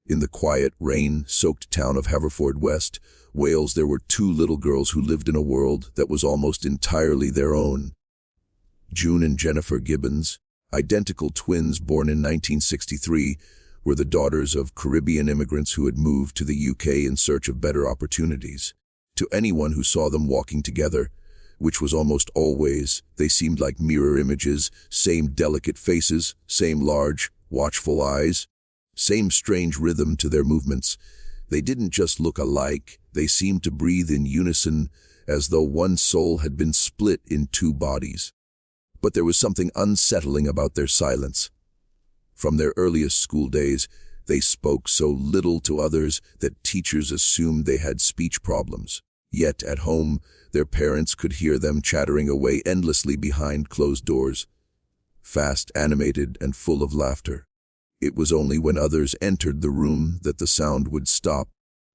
In the quiet, rain-soaked town of Haverfordwest, Wales, there were two little girls who lived in a world that was almost entirely their own. June and Jennifer Gibbons, identical twins born in 1963, were the daughters of Caribbean immigrants who had moved to the UK in search of better opportunities. To anyone who saw them walking together, which was almost always, they seemed like mirror images, same delicate faces, same large, watchful eyes, same strange rhythm to their movements. They didn't just look alike, they seemed to breathe in unison, as though one soul had been split in two bodies. But there was something unsettling about their silence. From their earliest school days, they spoke so little to others that teachers assumed they had speech problems. Yet at home, their parents could hear them chattering away endlessly behind closed doors, fast, animated, and full of laughter. It was only when others entered the room that the sound would stop.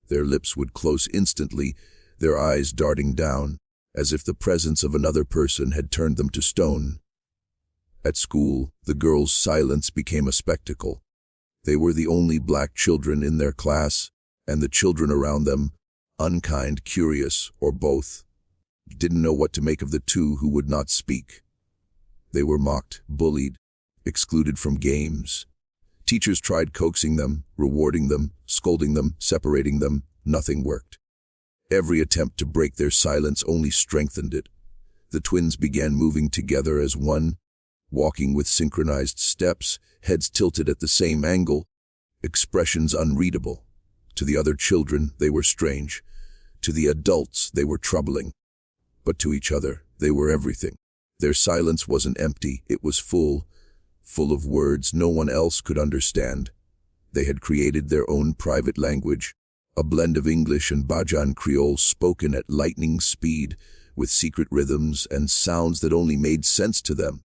Their lips would close instantly, their eyes darting down, as if the presence of another person had turned them to stone. At school, the girls' silence became a spectacle. They were the only black children in their class, and the children around them, unkind, curious, or both, didn't know what to make of the two who would not speak. They were mocked, bullied, excluded from games. Teachers tried coaxing them, rewarding them, scolding them, separating them. Nothing worked. Every attempt to break their silence only strengthened it. The twins began moving together as one, walking with synchronized steps, heads tilted at the same angle, expressions unreadable. To the other children, they were strange. To the adults, they were troubling. But to each other, they were everything. Their silence wasn't empty, it was full of words no one else could understand. They had created their own private language, a blend of English and Bajan Creole spoken at lightning speed, with secret rhythms and sounds that only made sense to them.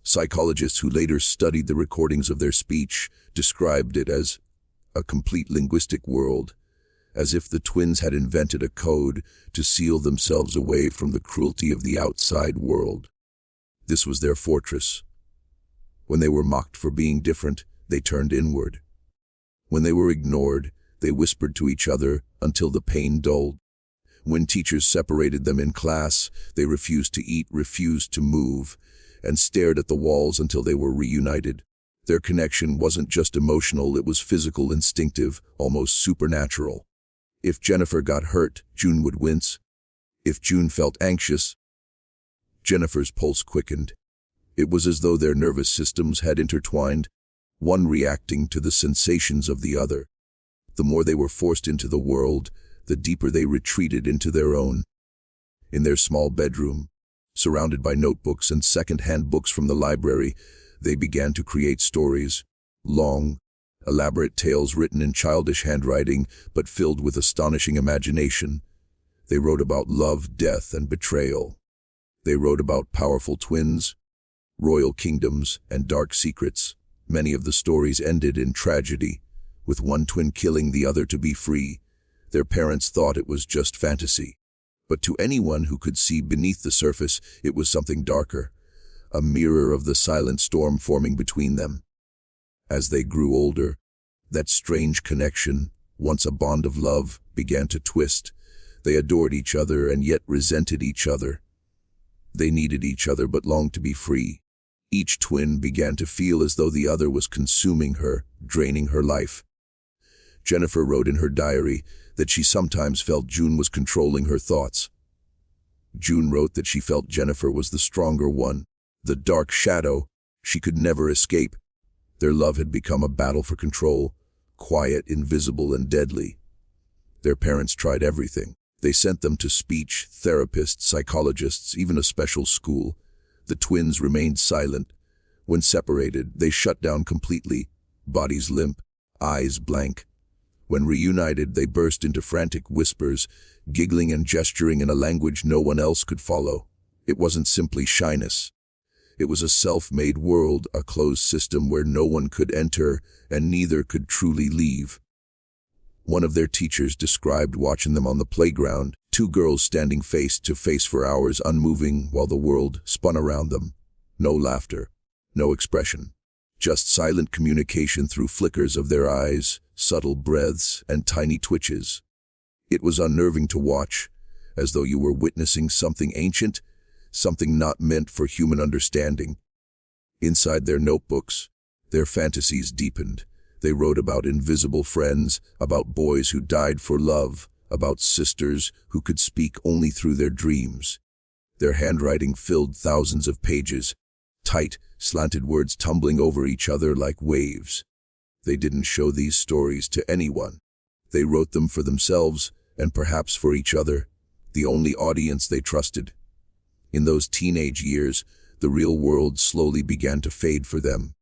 Psychologists who later studied the recordings of their speech described it as a complete linguistic world, as if the twins had invented a code to seal themselves away from the cruelty of the outside world. This was their fortress. When they were mocked for being different, they turned inward. When they were ignored, they whispered to each other until the pain dulled. When teachers separated them in class, they refused to eat, refused to move, and stared at the walls until they were reunited. Their connection wasn't just emotional, it was physical, instinctive, almost supernatural. If Jennifer got hurt, June would wince. If June felt anxious, Jennifer's pulse quickened. It was as though their nervous systems had intertwined, one reacting to the sensations of the other. The more they were forced into the world, the deeper they retreated into their own. In their small bedroom, surrounded by notebooks and second-hand books from the library, they began to create stories, long, elaborate tales written in childish handwriting but filled with astonishing imagination. They wrote about love, death, and betrayal. They wrote about powerful twins, royal kingdoms, and dark secrets. Many of the stories ended in tragedy, with one twin killing the other to be free. Their parents thought it was just fantasy. But to anyone who could see beneath the surface, it was something darker, a mirror of the silent storm forming between them. As they grew older, that strange connection, once a bond of love, began to twist. They adored each other and yet resented each other. They needed each other but longed to be free. Each twin began to feel as though the other was consuming her, draining her life. Jennifer wrote in her diary that she sometimes felt June was controlling her thoughts. June wrote that she felt Jennifer was the stronger one, the dark shadow she could never escape. Their love had become a battle for control, quiet, invisible, and deadly. Their parents tried everything. They sent them to speech, therapists, psychologists, even a special school. The twins remained silent. When separated, they shut down completely, bodies limp, eyes blank. When reunited, they burst into frantic whispers, giggling and gesturing in a language no one else could follow. It wasn't simply shyness. It was a self-made world, a closed system where no one could enter and neither could truly leave. One of their teachers described watching them on the playground, two girls standing face to face for hours, unmoving while the world spun around them. No laughter, no expression, just silent communication through flickers of their eyes, subtle breaths, and tiny twitches. It was unnerving to watch, as though you were witnessing something ancient, something not meant for human understanding. Inside their notebooks, their fantasies deepened. They wrote about invisible friends, about boys who died for love, about sisters who could speak only through their dreams. Their handwriting filled thousands of pages, tight, slanted words tumbling over each other like waves. They didn't show these stories to anyone. They wrote them for themselves, and perhaps for each other, the only audience they trusted. In those teenage years, the real world slowly began to fade for them.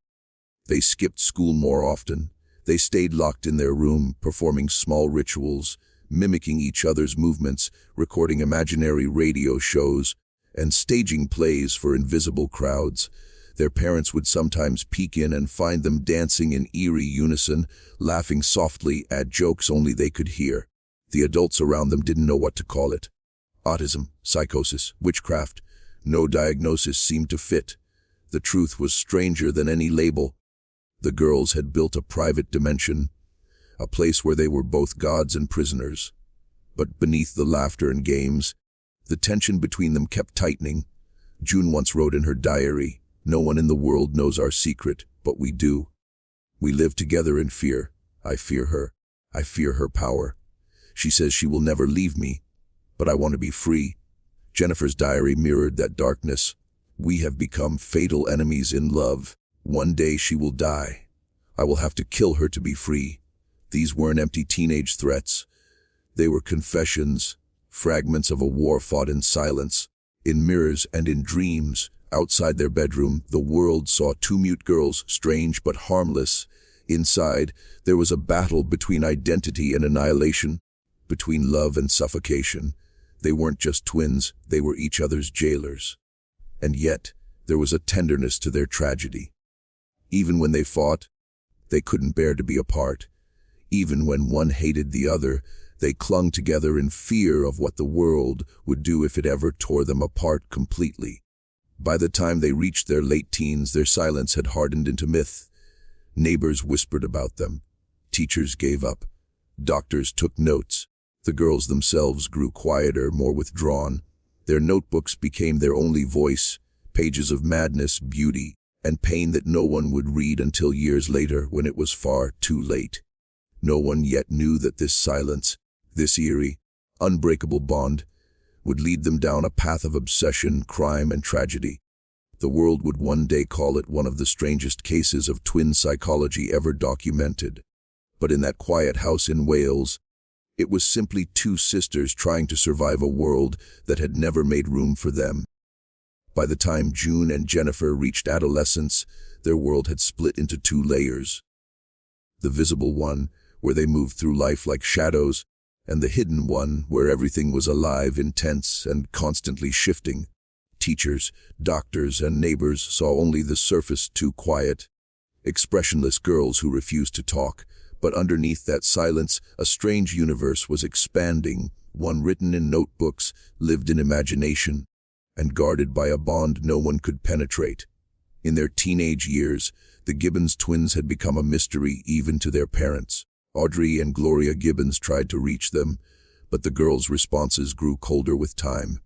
They skipped school more often. They stayed locked in their room, performing small rituals, mimicking each other's movements, recording imaginary radio shows, and staging plays for invisible crowds. Their parents would sometimes peek in and find them dancing in eerie unison, laughing softly at jokes only they could hear. The adults around them didn't know what to call it. Autism, psychosis, witchcraft. No diagnosis seemed to fit. The truth was stranger than any label. The girls had built a private dimension, a place where they were both gods and prisoners. But beneath the laughter and games, the tension between them kept tightening. June once wrote in her diary, "No one in the world knows our secret, but we do. We live together in fear. I fear her. I fear her power. She says she will never leave me, but I want to be free." Jennifer's diary mirrored that darkness. "We have become fatal enemies in love. One day she will die. I will have to kill her to be free." These weren't empty teenage threats. They were confessions, fragments of a war fought in silence. In mirrors and in dreams, outside their bedroom, the world saw two mute girls, strange but harmless. Inside, there was a battle between identity and annihilation, between love and suffocation. They weren't just twins, they were each other's jailers. And yet, there was a tenderness to their tragedy. Even when they fought, they couldn't bear to be apart. Even when one hated the other, they clung together in fear of what the world would do if it ever tore them apart completely. By the time they reached their late teens, their silence had hardened into myth. Neighbors whispered about them. Teachers gave up. Doctors took notes. The girls themselves grew quieter, more withdrawn. Their notebooks became their only voice, pages of madness, beauty, and pain that no one would read until years later when it was far too late. No one yet knew that this silence, this eerie, unbreakable bond, would lead them down a path of obsession, crime, and tragedy. The world would one day call it one of the strangest cases of twin psychology ever documented. But in that quiet house in Wales, it was simply two sisters trying to survive a world that had never made room for them. By the time June and Jennifer reached adolescence, their world had split into two layers. The visible one, where they moved through life like shadows, and the hidden one, where everything was alive, intense, and constantly shifting. Teachers, doctors, and neighbors saw only the surface, too quiet, expressionless girls who refused to talk. But underneath that silence, a strange universe was expanding, one written in notebooks, lived in imagination, and guarded by a bond no one could penetrate. In their teenage years, the Gibbons twins had become a mystery even to their parents. Audrey and Gloria Gibbons tried to reach them, but the girls' responses grew colder with time.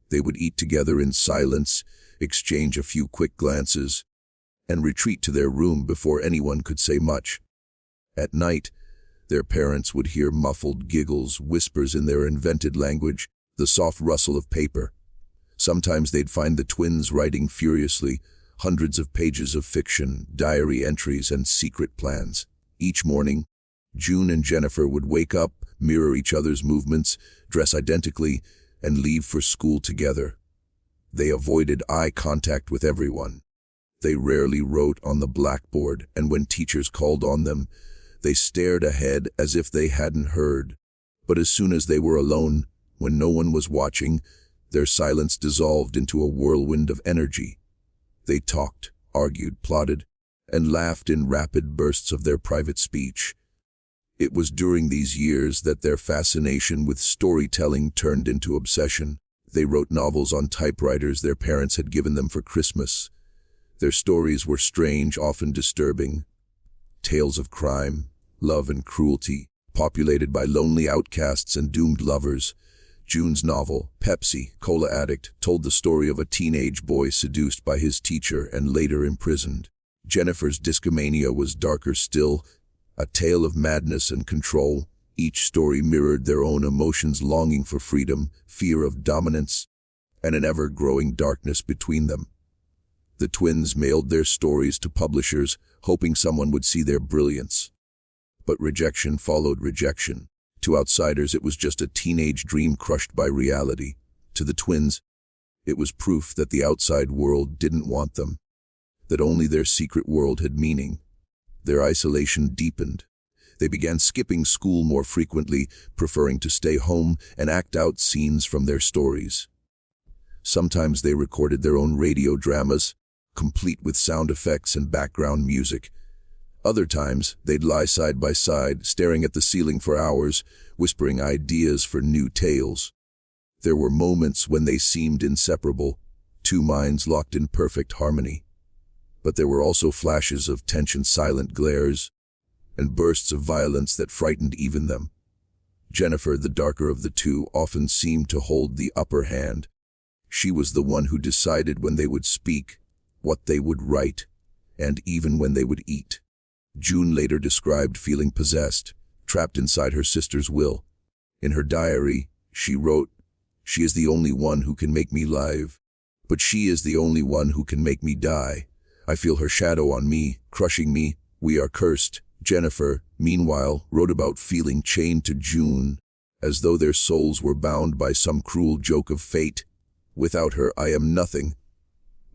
They would eat together in silence, exchange a few quick glances, and retreat to their room before anyone could say much. At night, their parents would hear muffled giggles, whispers in their invented language, the soft rustle of paper. Sometimes they'd find the twins writing furiously, hundreds of pages of fiction, diary entries, and secret plans. Each morning, June and Jennifer would wake up, mirror each other's movements, dress identically, and leave for school together. They avoided eye contact with everyone. They rarely wrote on the blackboard, and when teachers called on them, they stared ahead as if they hadn't heard. But as soon as they were alone, when no one was watching, their silence dissolved into a whirlwind of energy. They talked, argued, plotted, and laughed in rapid bursts of their private speech. It was during these years that their fascination with storytelling turned into obsession. They wrote novels on typewriters their parents had given them for Christmas. Their stories were strange, often disturbing. Tales of crime, love and cruelty, populated by lonely outcasts and doomed lovers. June's novel, Pepsi, Cola Addict, told the story of a teenage boy seduced by his teacher and later imprisoned. Jennifer's Discomania was darker still, a tale of madness and control. Each story mirrored their own emotions, longing for freedom, fear of dominance, and an ever-growing darkness between them. The twins mailed their stories to publishers, hoping someone would see their brilliance. But rejection followed rejection. To outsiders, it was just a teenage dream crushed by reality. To the twins, it was proof that the outside world didn't want them, that only their secret world had meaning. Their isolation deepened. They began skipping school more frequently, preferring to stay home and act out scenes from their stories. Sometimes they recorded their own radio dramas, complete with sound effects and background music. Other times, they'd lie side by side, staring at the ceiling for hours, whispering ideas for new tales. There were moments when they seemed inseparable, two minds locked in perfect harmony. But there were also flashes of tension, silent glares, and bursts of violence that frightened even them. Jennifer, the darker of the two, often seemed to hold the upper hand. She was the one who decided when they would speak, what they would write, and even when they would eat. June later described feeling possessed, trapped inside her sister's will. In her diary, she wrote, "She is the only one who can make me live, but she is the only one who can make me die. I feel her shadow on me, crushing me. We are cursed." Jennifer, meanwhile, wrote about feeling chained to June, as though their souls were bound by some cruel joke of fate. "Without her, I am nothing.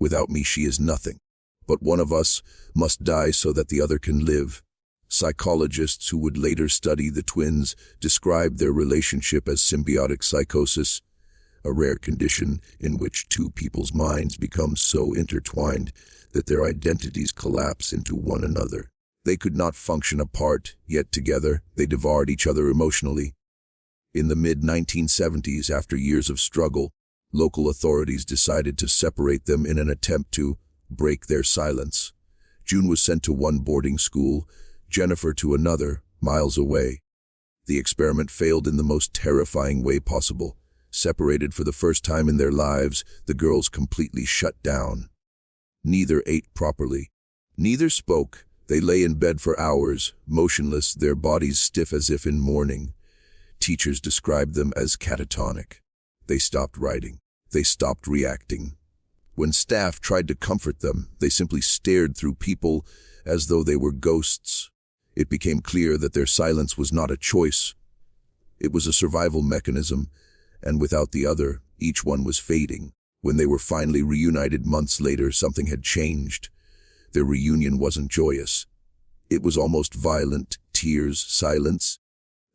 Without me, she is nothing. But one of us must die so that the other can live." Psychologists who would later study the twins described their relationship as symbiotic psychosis, a rare condition in which two people's minds become so intertwined that their identities collapse into one another. They could not function apart, yet together they devoured each other emotionally. In the mid-1970s, after years of struggle, local authorities decided to separate them in an attempt to break their silence. June was sent to one boarding school, Jennifer to another, miles away. The experiment failed in the most terrifying way possible. Separated for the first time in their lives, the girls completely shut down. Neither ate properly. Neither spoke. They lay in bed for hours, motionless, their bodies stiff as if in mourning. Teachers described them as catatonic. They stopped writing. They stopped reacting. When staff tried to comfort them, they simply stared through people as though they were ghosts. It became clear that their silence was not a choice. It was a survival mechanism, and without the other, each one was fading. When they were finally reunited months later, something had changed. Their reunion wasn't joyous. It was almost violent, tears, silence,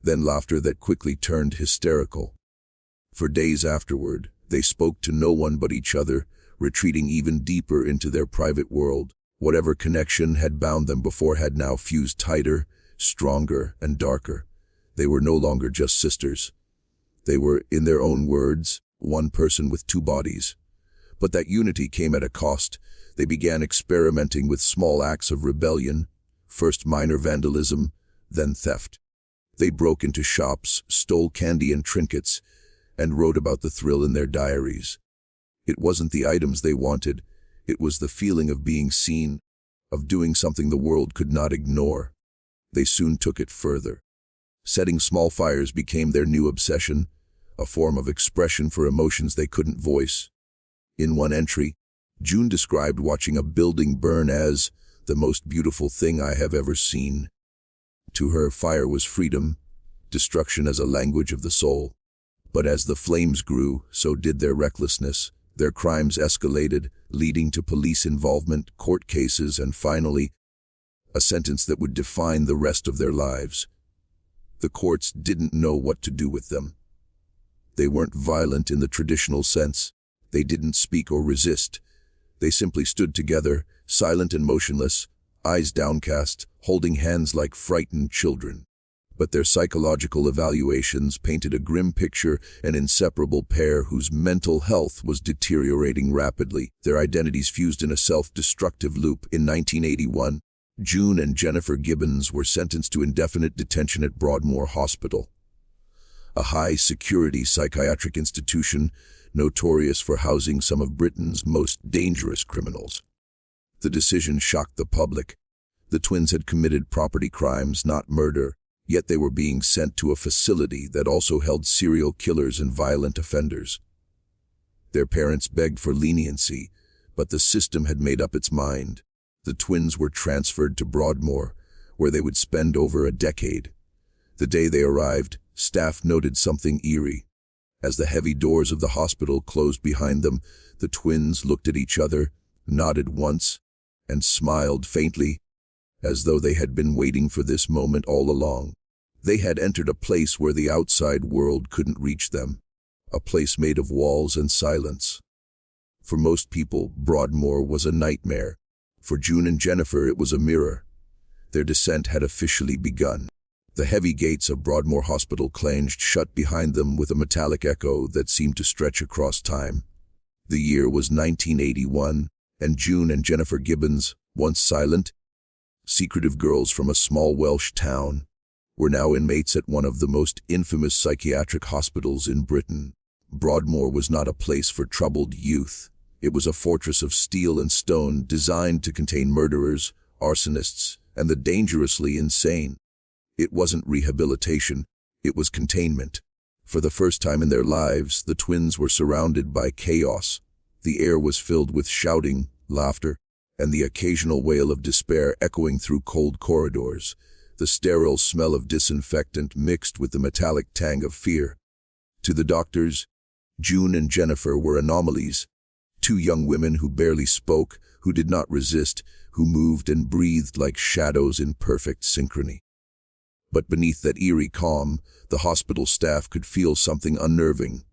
then laughter that quickly turned hysterical. For days afterward, they spoke to no one but each other, retreating even deeper into their private world. Whatever connection had bound them before had now fused tighter, stronger, and darker. They were no longer just sisters. They were, in their own words, one person with two bodies. But that unity came at a cost. They began experimenting with small acts of rebellion, first minor vandalism, then theft. They broke into shops, stole candy and trinkets, and wrote about the thrill in their diaries. It wasn't the items they wanted, it was the feeling of being seen, of doing something the world could not ignore. They soon took it further. Setting small fires became their new obsession, a form of expression for emotions they couldn't voice. In one entry, June described watching a building burn as the most beautiful thing I have ever seen. To her, fire was freedom, destruction as a language of the soul. But as the flames grew, so did their recklessness. Their crimes escalated, leading to police involvement, court cases, and finally, a sentence that would define the rest of their lives. The courts didn't know what to do with them. They weren't violent in the traditional sense. They didn't speak or resist. They simply stood together, silent and motionless, eyes downcast, holding hands like frightened children. but their psychological evaluations painted a grim picture, an inseparable pair whose mental health was deteriorating rapidly, their identities fused in a self-destructive loop. In 1981, June and Jennifer Gibbons were sentenced to indefinite detention at Broadmoor Hospital, a high-security psychiatric institution notorious for housing some of Britain's most dangerous criminals. The decision shocked the public. The twins had committed property crimes, not murder, yet they were being sent to a facility that also held serial killers and violent offenders. Their parents begged for leniency, but the system had made up its mind. The twins were transferred to Broadmoor, where they would spend over a decade. The day they arrived, staff noted something eerie. As the heavy doors of the hospital closed behind them, the twins looked at each other, nodded once, and smiled faintly, as though they had been waiting for this moment all along. They had entered a place where the outside world couldn't reach them, a place made of walls and silence. For most people, Broadmoor was a nightmare. For June and Jennifer, it was a mirror. Their descent had officially begun. The heavy gates of Broadmoor Hospital clanged shut behind them with a metallic echo that seemed to stretch across time. The year was 1981, and June and Jennifer Gibbons, once silent, secretive girls from a small Welsh town, were now inmates at one of the most infamous psychiatric hospitals in Britain. Broadmoor was not a place for troubled youth. It was a fortress of steel and stone designed to contain murderers, arsonists, and the dangerously insane. It wasn't rehabilitation, it was containment. For the first time in their lives, the twins were surrounded by chaos. The air was filled with shouting, laughter, and the occasional wail of despair echoing through cold corridors. The sterile smell of disinfectant mixed with the metallic tang of fear. To the doctors, June and Jennifer were anomalies. Two young women who barely spoke, who did not resist, who moved and breathed like shadows in perfect synchrony. But beneath that eerie calm, the hospital staff could feel something unnerving.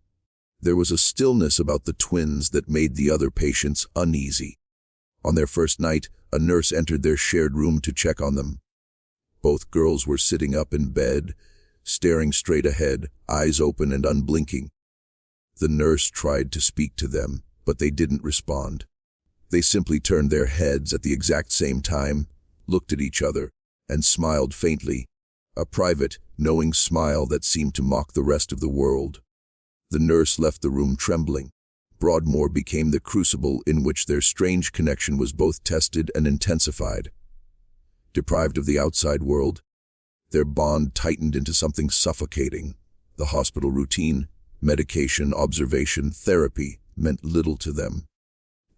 There was a stillness about the twins that made the other patients uneasy. On their first night, a nurse entered their shared room to check on them. Both girls were sitting up in bed, staring straight ahead, eyes open and unblinking. The nurse tried to speak to them, but they didn't respond. They simply turned their heads at the exact same time, looked at each other, and smiled faintly, a private, knowing smile that seemed to mock the rest of the world. The nurse left the room trembling. Broadmoor became the crucible in which their strange connection was both tested and intensified. Deprived of the outside world, their bond tightened into something suffocating. The hospital routine, medication, observation, therapy meant little to them.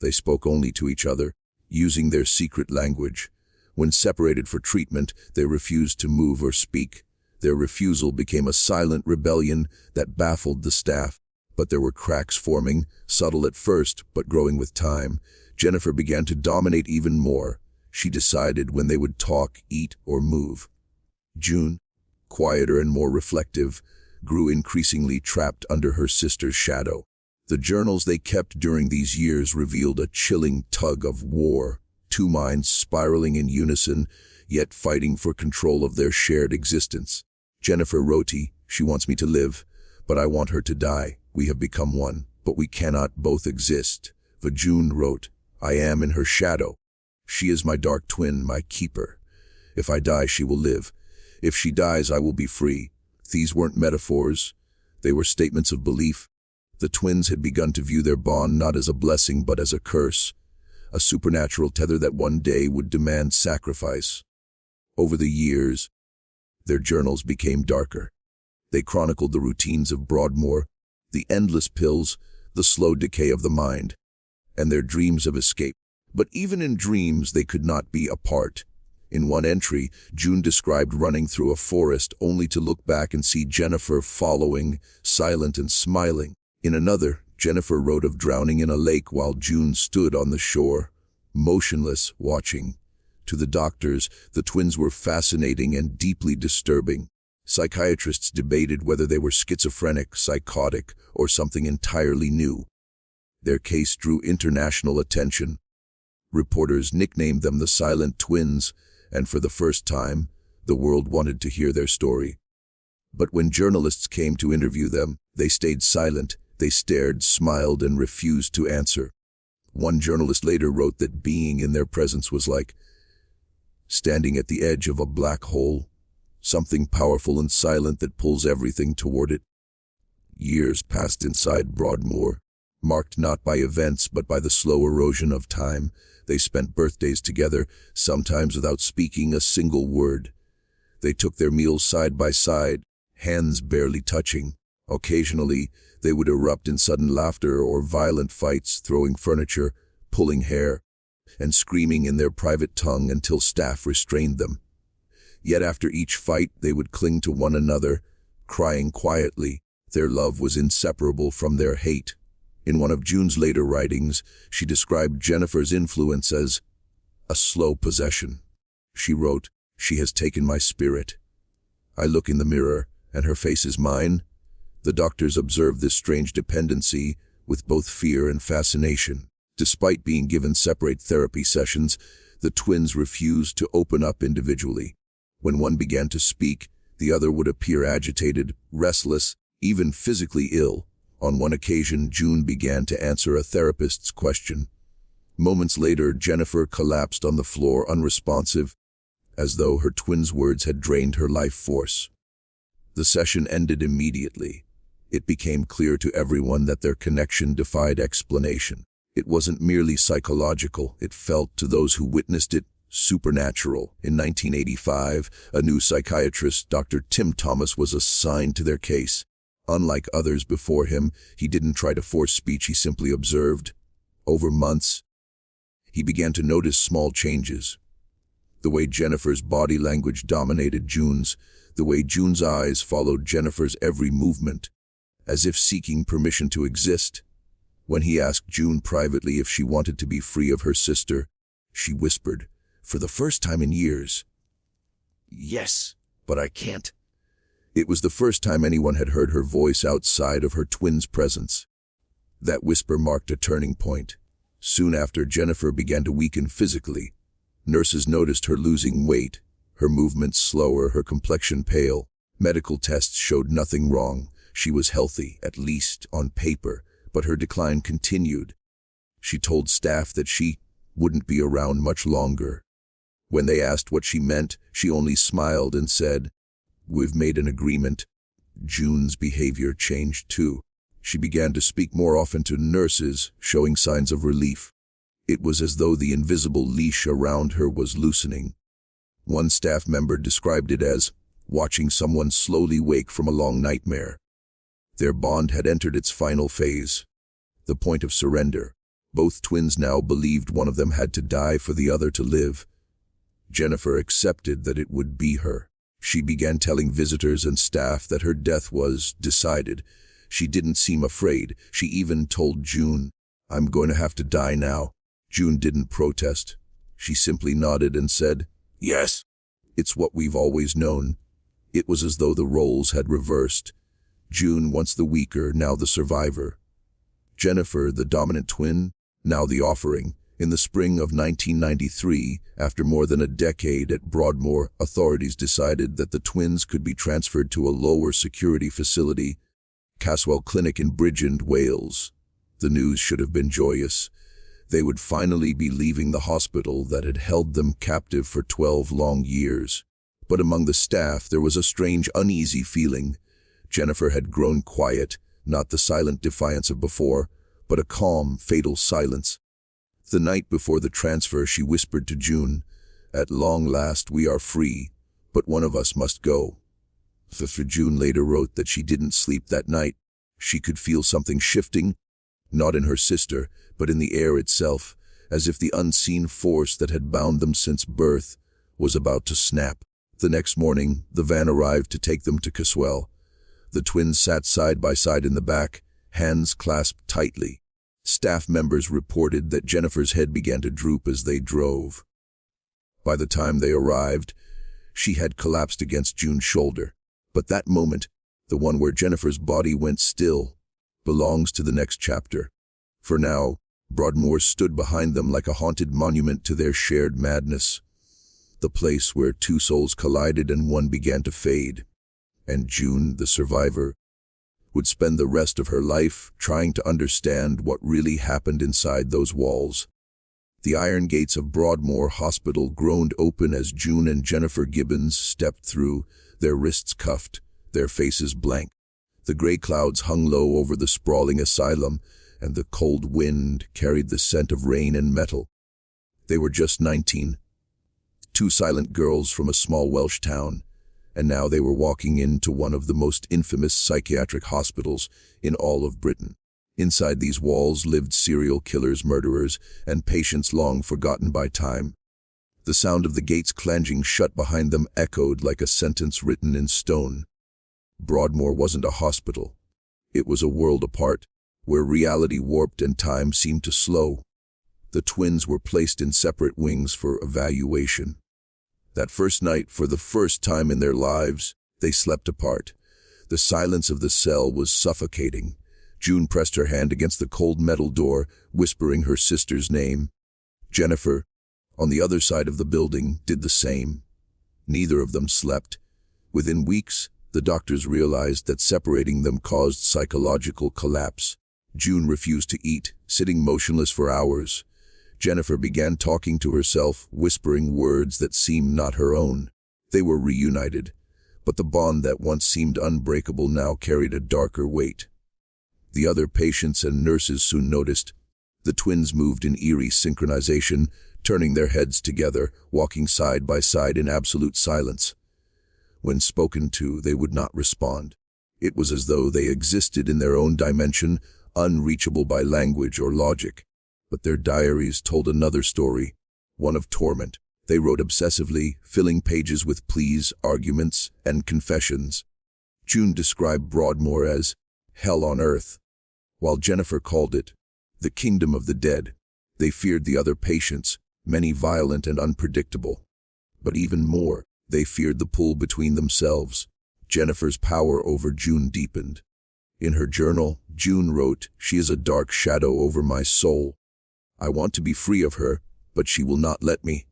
They spoke only to each other, using their secret language. When separated for treatment, they refused to move or speak. Their refusal became a silent rebellion that baffled the staff. But there were cracks forming, subtle at first, but growing with time. Jennifer began to dominate even more. She decided when they would talk, eat, or move. June, quieter and more reflective, grew increasingly trapped under her sister's shadow. The journals they kept during these years revealed a chilling tug of war, two minds spiraling in unison, yet fighting for control of their shared existence. Jennifer wrote, "She wants me to live, but I want her to die. We have become one, but we cannot both exist." June wrote, "I am in her shadow. She is my dark twin, my keeper. If I die, she will live. If she dies, I will be free." These weren't metaphors. They were statements of belief. The twins had begun to view their bond not as a blessing but as a curse, a supernatural tether that one day would demand sacrifice. Over the years, their journals became darker. They chronicled the routines of Broadmoor, the endless pills, the slow decay of the mind, and their dreams of escape. But even in dreams, they could not be apart. In one entry, June described running through a forest only to look back and see Jennifer following, silent and smiling. In another, Jennifer wrote of drowning in a lake while June stood on the shore, motionless, watching. To the doctors, the twins were fascinating and deeply disturbing. Psychiatrists debated whether they were schizophrenic, psychotic, or something entirely new. Their case drew international attention. Reporters nicknamed them the Silent Twins, and for the first time, the world wanted to hear their story. But when journalists came to interview them, they stayed silent. They stared, smiled, and refused to answer. One journalist later wrote that being in their presence was like standing at the edge of a black hole, something powerful and silent that pulls everything toward it. Years passed inside Broadmoor, marked not by events but by the slow erosion of time. They spent birthdays together, sometimes without speaking a single word. They took their meals side by side, hands barely touching. Occasionally, they would erupt in sudden laughter or violent fights, throwing furniture, pulling hair, and screaming in their private tongue until staff restrained them. Yet after each fight, they would cling to one another, crying quietly. Their love was inseparable from their hate. In one of June's later writings, she described Jennifer's influence as a slow possession. She wrote, "She has taken my spirit. I look in the mirror, and her face is mine." The doctors observed this strange dependency with both fear and fascination. Despite being given separate therapy sessions, the twins refused to open up individually. When one began to speak, the other would appear agitated, restless, even physically ill. On one occasion, June began to answer a therapist's question. Moments later, Jennifer collapsed on the floor unresponsive, as though her twin's words had drained her life force. The session ended immediately. It became clear to everyone that their connection defied explanation. It wasn't merely psychological, it felt, to those who witnessed it, supernatural. In 1985, a new psychiatrist, Dr. Tim Thomas, was assigned to their case. Unlike others before him, he didn't try to force speech, he simply observed. Over months, he began to notice small changes. The way Jennifer's body language dominated June's, the way June's eyes followed Jennifer's every movement, as if seeking permission to exist. When he asked June privately if she wanted to be free of her sister, she whispered, for the first time in years, "Yes, but I can't." It was the first time anyone had heard her voice outside of her twin's presence. That whisper marked a turning point. Soon after, Jennifer began to weaken physically. Nurses noticed her losing weight, her movements slower, her complexion pale. Medical tests showed nothing wrong. She was healthy, at least on paper, but her decline continued. She told staff that she wouldn't be around much longer. When they asked what she meant, she only smiled and said, "We've made an agreement." June's behavior changed too. She began to speak more often to nurses, showing signs of relief. It was as though the invisible leash around her was loosening. One staff member described it as watching someone slowly wake from a long nightmare. Their bond had entered its final phase, the point of surrender. Both twins now believed one of them had to die for the other to live. Jennifer accepted that it would be her. She began telling visitors and staff that her death was decided. She didn't seem afraid. She even told June, "I'm going to have to die now." June didn't protest. She simply nodded and said, "Yes, it's what we've always known." It was as though the roles had reversed. June, once the weaker, now the survivor. Jennifer, the dominant twin, now the offering. In the spring of 1993, after more than a decade at Broadmoor, authorities decided that the twins could be transferred to a lower security facility, Caswell Clinic in Bridgend, Wales. The news should have been joyous. They would finally be leaving the hospital that had held them captive for 12 long years. But among the staff, there was a strange, uneasy feeling. Jennifer had grown quiet, not the silent defiance of before, but a calm, fatal silence. The night before the transfer, she whispered to June, "At long last, we are free, but one of us must go." June later wrote that she didn't sleep that night. She could feel something shifting, not in her sister, but in the air itself, as if the unseen force that had bound them since birth was about to snap. The next morning, the van arrived to take them to Caswell. The twins sat side by side in the back, hands clasped tightly. Staff members reported that Jennifer's head began to droop as they drove. By the time they arrived, she had collapsed against June's shoulder. But that moment, the one where Jennifer's body went still, belongs to the next chapter. For now, Broadmoor stood behind them like a haunted monument to their shared madness, the place where two souls collided and one began to fade. and June, the survivor, would spend the rest of her life trying to understand what really happened inside those walls. The iron gates of Broadmoor Hospital groaned open as June and Jennifer Gibbons stepped through, their wrists cuffed, their faces blank. The gray clouds hung low over the sprawling asylum, and the cold wind carried the scent of rain and metal. They were just 19, two silent girls from a small Welsh town, and now they were walking into one of the most infamous psychiatric hospitals in all of Britain. Inside these walls lived serial killers, murderers, and patients long forgotten by time. The sound of the gates clanging shut behind them echoed like a sentence written in stone. Broadmoor wasn't a hospital. It was a world apart, where reality warped and time seemed to slow. The twins were placed in separate wings for evaluation. That first night, for the first time in their lives, they slept apart. The silence of the cell was suffocating. June pressed her hand against the cold metal door, whispering her sister's name. Jennifer, on the other side of the building, did the same. Neither of them slept. Within weeks, the doctors realized that separating them caused psychological collapse. June refused to eat, sitting motionless for hours. Jennifer began talking to herself, whispering words that seemed not her own. They were reunited, but the bond that once seemed unbreakable now carried a darker weight. The other patients and nurses soon noticed. The twins moved in eerie synchronization, turning their heads together, walking side by side in absolute silence. When spoken to, they would not respond. It was as though they existed in their own dimension, unreachable by language or logic. But their diaries told another story, one of torment. They wrote obsessively, filling pages with pleas, arguments, and confessions. June described Broadmoor as hell on earth, while Jennifer called it the kingdom of the dead. They feared the other patients, many violent and unpredictable. But even more, they feared the pull between themselves. Jennifer's power over June deepened. In her journal, June wrote, "She is a dark shadow over my soul. I want to be free of her, but she will not let me."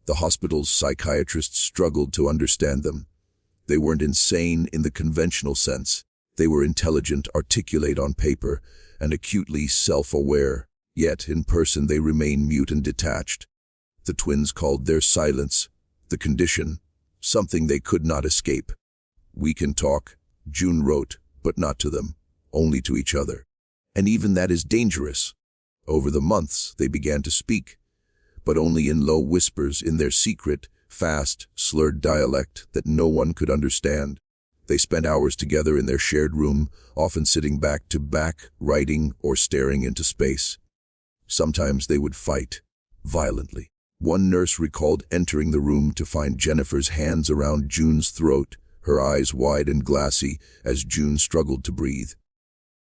The hospital's psychiatrists struggled to understand them. They weren't insane in the conventional sense. They were intelligent, articulate on paper, and acutely self-aware. Yet, in person, they remained mute and detached. The twins called their silence the condition, something they could not escape. "We can talk," June wrote, "but not to them, only to each other. And even that is dangerous." Over the months, they began to speak, but only in low whispers in their secret, fast, slurred dialect that no one could understand. They spent hours together in their shared room, often sitting back to back, writing or staring into space. Sometimes they would fight, violently. One nurse recalled entering the room to find Jennifer's hands around June's throat, her eyes wide and glassy as June struggled to breathe.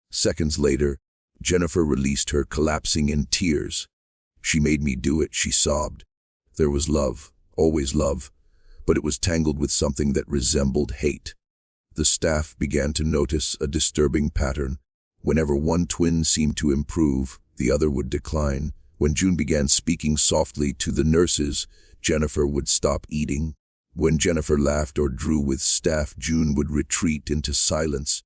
Seconds later, Jennifer released her, collapsing in tears. "She made me do it," she sobbed. There was love, always love, but it was tangled with something that resembled hate. The staff began to notice a disturbing pattern. Whenever one twin seemed to improve, the other would decline. When June began speaking softly to the nurses, Jennifer would stop eating. When Jennifer laughed or drew with staff, June would retreat into silence.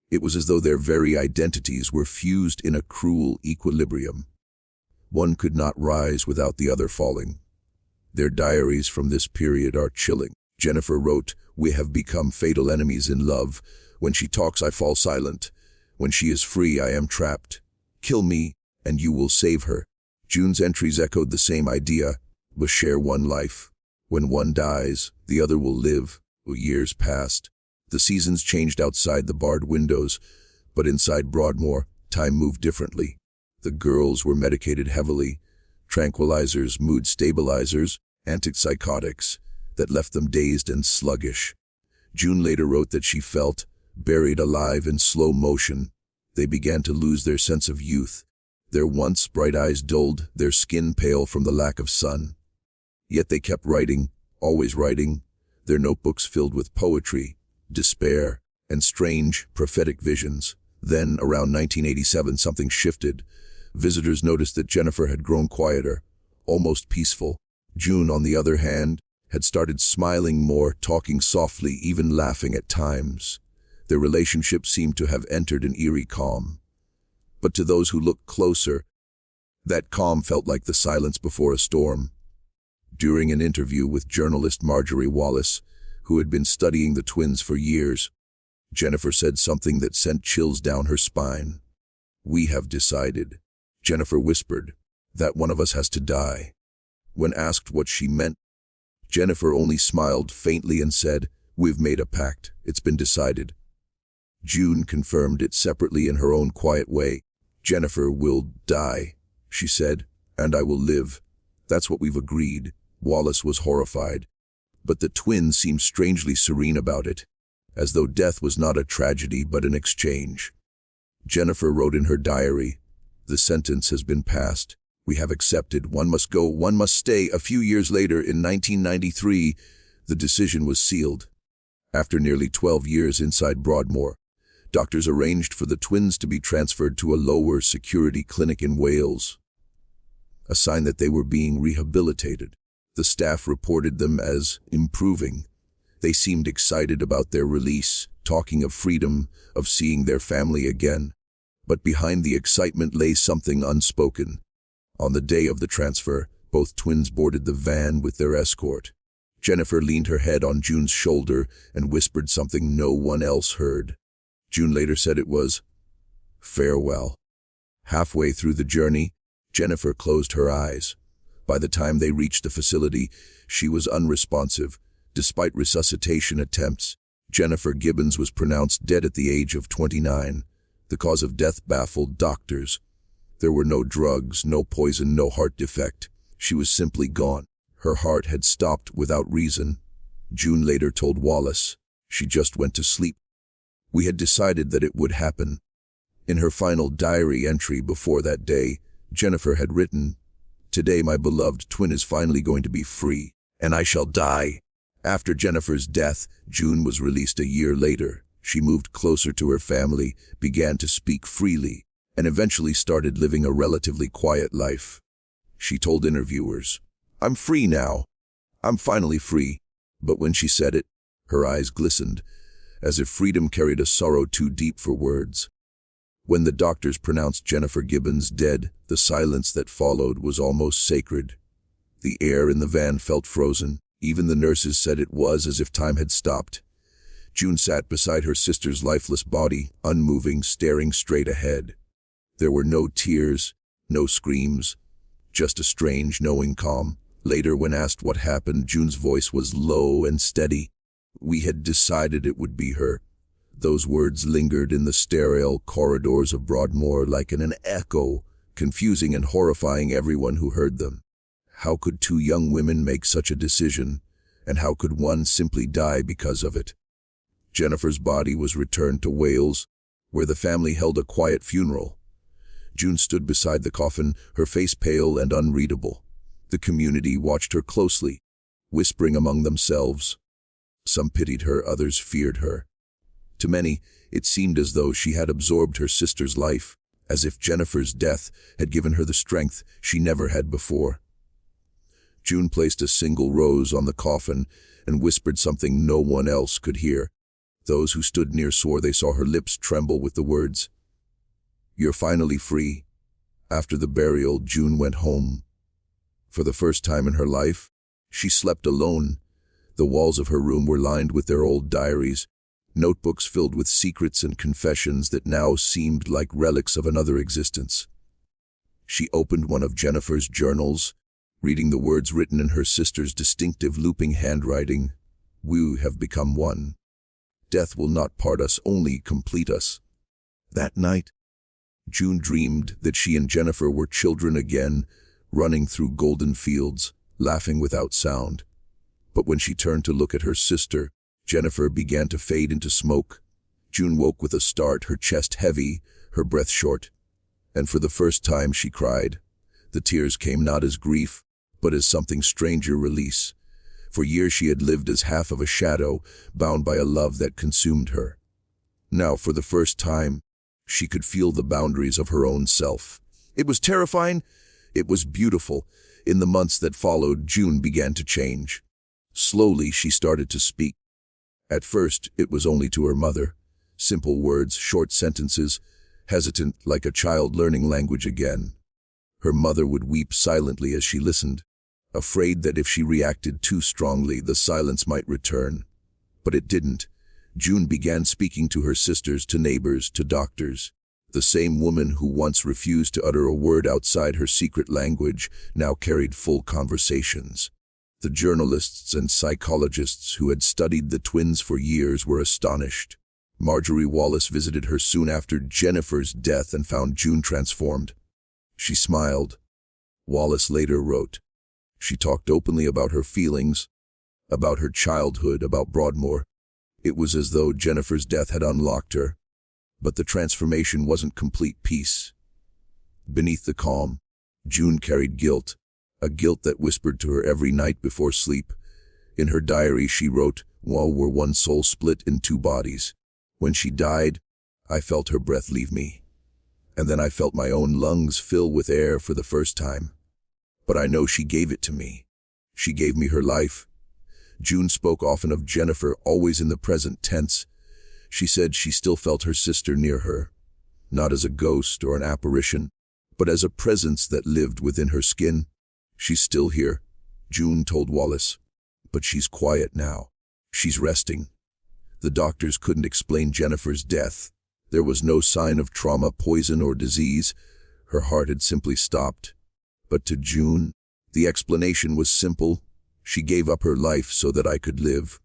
It was as though their very identities were fused in a cruel equilibrium. One could not rise without the other falling. Their diaries from this period are chilling. Jennifer wrote, "We have become fatal enemies in love. When she talks, I fall silent. When she is free, I am trapped. Kill me, and you will save her." June's entries echoed the same idea. "We'll share one life. When one dies, the other will live." Years passed. The seasons changed outside the barred windows, but inside Broadmoor, time moved differently. The girls were medicated heavily, tranquilizers, mood stabilizers, antipsychotics that left them dazed and sluggish. June later wrote that she felt buried alive in slow motion. They began to lose their sense of youth. Their once bright eyes dulled, their skin pale from the lack of sun. Yet they kept writing, always writing, their notebooks filled with poetry, despair, and strange, prophetic visions. Then, around 1987, something shifted. Visitors noticed that Jennifer had grown quieter, almost peaceful. June, on the other hand, had started smiling more, talking softly, even laughing at times. Their relationship seemed to have entered an eerie calm. But to those who looked closer, that calm felt like the silence before a storm. During an interview with journalist Marjorie Wallace, who had been studying the twins for years, Jennifer said something that sent chills down her spine. "We have decided," Jennifer whispered, "that one of us has to die." When asked what she meant, Jennifer only smiled faintly and said, "We've made a pact. It's been decided." June confirmed it separately in her own quiet way. "Jennifer will die," she said, "and I will live. That's what we've agreed." Wallace was horrified, but the twins seemed strangely serene about it, as though death was not a tragedy but an exchange. Jennifer wrote in her diary, "The sentence has been passed. We have accepted. One must go, one must stay." A few years later, in 1993, the decision was sealed. After nearly 12 years inside Broadmoor, doctors arranged for the twins to be transferred to a lower security clinic in Wales, a sign that they were being rehabilitated. The staff reported them as improving. They seemed excited about their release, talking of freedom, of seeing their family again. But behind the excitement lay something unspoken. On the day of the transfer, both twins boarded the van with their escort. Jennifer leaned her head on June's shoulder and whispered something no one else heard. June later said it was farewell. Halfway through the journey, Jennifer closed her eyes. By the time they reached the facility, she was unresponsive. Despite resuscitation attempts, Jennifer Gibbons was pronounced dead at the age of 29. The cause of death baffled doctors. There were no drugs, no poison, no heart defect. She was simply gone. Her heart had stopped without reason. June later told Wallace, "She just went to sleep. We had decided that it would happen." In her final diary entry before that day, Jennifer had written, "Today my beloved twin is finally going to be free, and I shall die." After Jennifer's death, June was released a year later. She moved closer to her family, began to speak freely, and eventually started living a relatively quiet life. She told interviewers, "I'm free now. I'm finally free." But when she said it, her eyes glistened, as if freedom carried a sorrow too deep for words. When the doctors pronounced Jennifer Gibbons dead, the silence that followed was almost sacred. The air in the van felt frozen. Even the nurses said it was as if time had stopped. June sat beside her sister's lifeless body, unmoving, staring straight ahead. There were no tears, no screams, just a strange, knowing calm. Later, when asked what happened, June's voice was low and steady. "We had decided it would be her." Those words lingered in the sterile corridors of Broadmoor like an echo, confusing and horrifying everyone who heard them. How could two young women make such a decision, and how could one simply die because of it? Jennifer's body was returned to Wales, where the family held a quiet funeral. June stood beside the coffin, her face pale and unreadable. The community watched her closely, whispering among themselves. Some pitied her, others feared her. To many, it seemed as though she had absorbed her sister's life, as if Jennifer's death had given her the strength she never had before. June placed a single rose on the coffin and whispered something no one else could hear. Those who stood near swore they saw her lips tremble with the words, "You're finally free." After the burial, June went home. For the first time in her life, she slept alone. The walls of her room were lined with their old diaries, notebooks filled with secrets and confessions that now seemed like relics of another existence. She opened one of Jennifer's journals, reading the words written in her sister's distinctive looping handwriting. "We have become one. Death will not part us, only complete us." That night, June dreamed that she and Jennifer were children again, running through golden fields, laughing without sound. But when she turned to look at her sister, Jennifer began to fade into smoke. June woke with a start, her chest heavy, her breath short. And for the first time she cried. The tears came not as grief, but as something stranger release. For years she had lived as half of a shadow, bound by a love that consumed her. Now, for the first time, she could feel the boundaries of her own self. It was terrifying. It was beautiful. In the months that followed, June began to change. Slowly, she started to speak. At first, it was only to her mother. Simple words, short sentences, hesitant like a child learning language again. Her mother would weep silently as she listened, afraid that if she reacted too strongly, the silence might return. But it didn't. June began speaking to her sisters, to neighbors, to doctors. The same woman who once refused to utter a word outside her secret language now carried full conversations. The journalists and psychologists who had studied the twins for years were astonished. Marjorie Wallace visited her soon after Jennifer's death and found June transformed. She smiled. Wallace later wrote, "She talked openly about her feelings, about her childhood, about Broadmoor. It was as though Jennifer's death had unlocked her. But the transformation wasn't complete peace. Beneath the calm, June carried guilt, a guilt that whispered to her every night before sleep. In her diary she wrote, "While we're one soul split in two bodies. When she died, I felt her breath leave me. And then I felt my own lungs fill with air for the first time. But I know she gave it to me. She gave me her life." June spoke often of Jennifer, always in the present tense. She said she still felt her sister near her, not as a ghost or an apparition, but as a presence that lived within her skin. "She's still here," June told Wallace, "but she's quiet now. She's resting." The doctors couldn't explain Jennifer's death. There was no sign of trauma, poison, or disease. Her heart had simply stopped. But to June, the explanation was simple. She gave up her life so that I could live.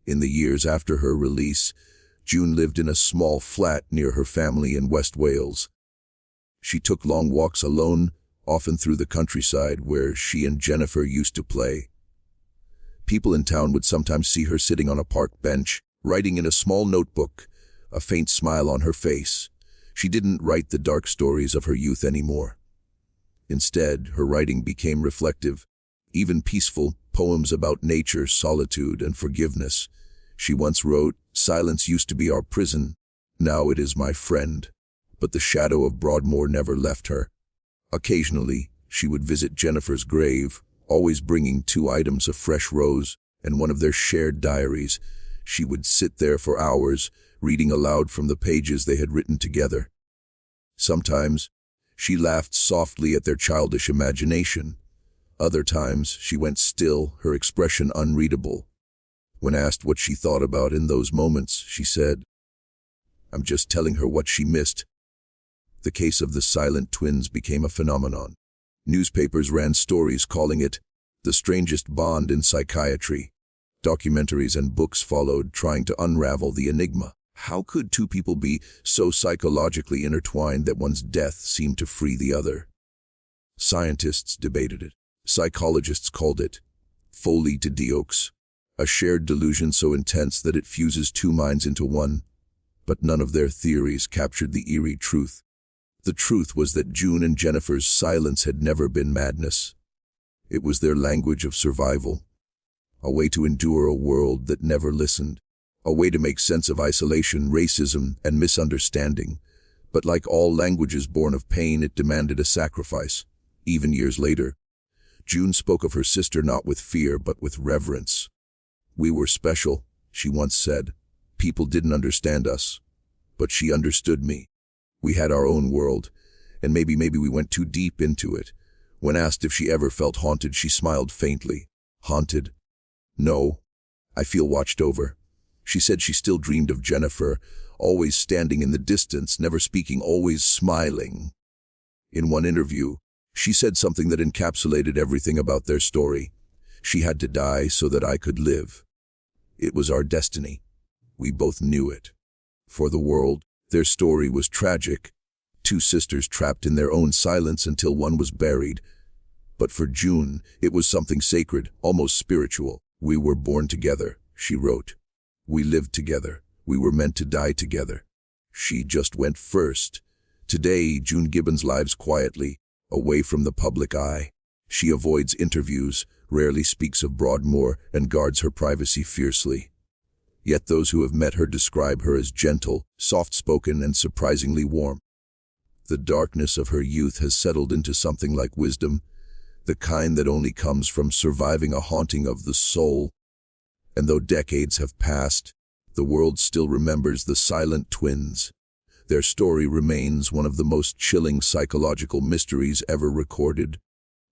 In the years after her release, June lived in a small flat near her family in West Wales. She took long walks alone, often through the countryside where she and Jennifer used to play. People in town would sometimes see her sitting on a park bench, writing in a small notebook, a faint smile on her face. She didn't write the dark stories of her youth anymore. Instead, her writing became reflective, even peaceful, poems about nature, solitude, and forgiveness. She once wrote, "Silence used to be our prison. Now it is my friend." But the shadow of Broadmoor never left her. Occasionally, she would visit Jennifer's grave, always bringing 2 items of fresh rose and one of their shared diaries. She would sit there for hours, reading aloud from the pages they had written together. Sometimes, she laughed softly at their childish imagination. Other times, she went still, her expression unreadable. When asked what she thought about in those moments, she said, "I'm just telling her what she missed." The case of the silent twins became a phenomenon. Newspapers ran stories calling it the strangest bond in psychiatry. Documentaries and books followed, trying to unravel the enigma. How could 2 people be so psychologically intertwined that one's death seemed to free the other? Scientists debated it. Psychologists called it folie de deux, a shared delusion so intense that it fuses 2 minds into one. But none of their theories captured the eerie truth. The truth was that June and Jennifer's silence had never been madness. It was their language of survival, a way to endure a world that never listened, a way to make sense of isolation, racism, and misunderstanding. But like all languages born of pain, it demanded a sacrifice. Even years later, June spoke of her sister not with fear, but with reverence. "We were special," she once said. "People didn't understand us, but she understood me. We had our own world, and maybe we went too deep into it." When asked if she ever felt haunted, she smiled faintly. "Haunted? No. I feel watched over." She said she still dreamed of Jennifer, always standing in the distance, never speaking, always smiling. In one interview, she said something that encapsulated everything about their story. "She had to die so that I could live. It was our destiny. We both knew it." For the world, their story was tragic. 2 sisters trapped in their own silence until one was buried. But for June, it was something sacred, almost spiritual. "We were born together," she wrote. "We lived together. We were meant to die together. She just went first." Today, June Gibbons lives quietly, away from the public eye. She avoids interviews, rarely speaks of Broadmoor, and guards her privacy fiercely. Yet those who have met her describe her as gentle, soft-spoken, and surprisingly warm. The darkness of her youth has settled into something like wisdom, the kind that only comes from surviving a haunting of the soul. And though decades have passed, the world still remembers the silent twins. Their story remains one of the most chilling psychological mysteries ever recorded,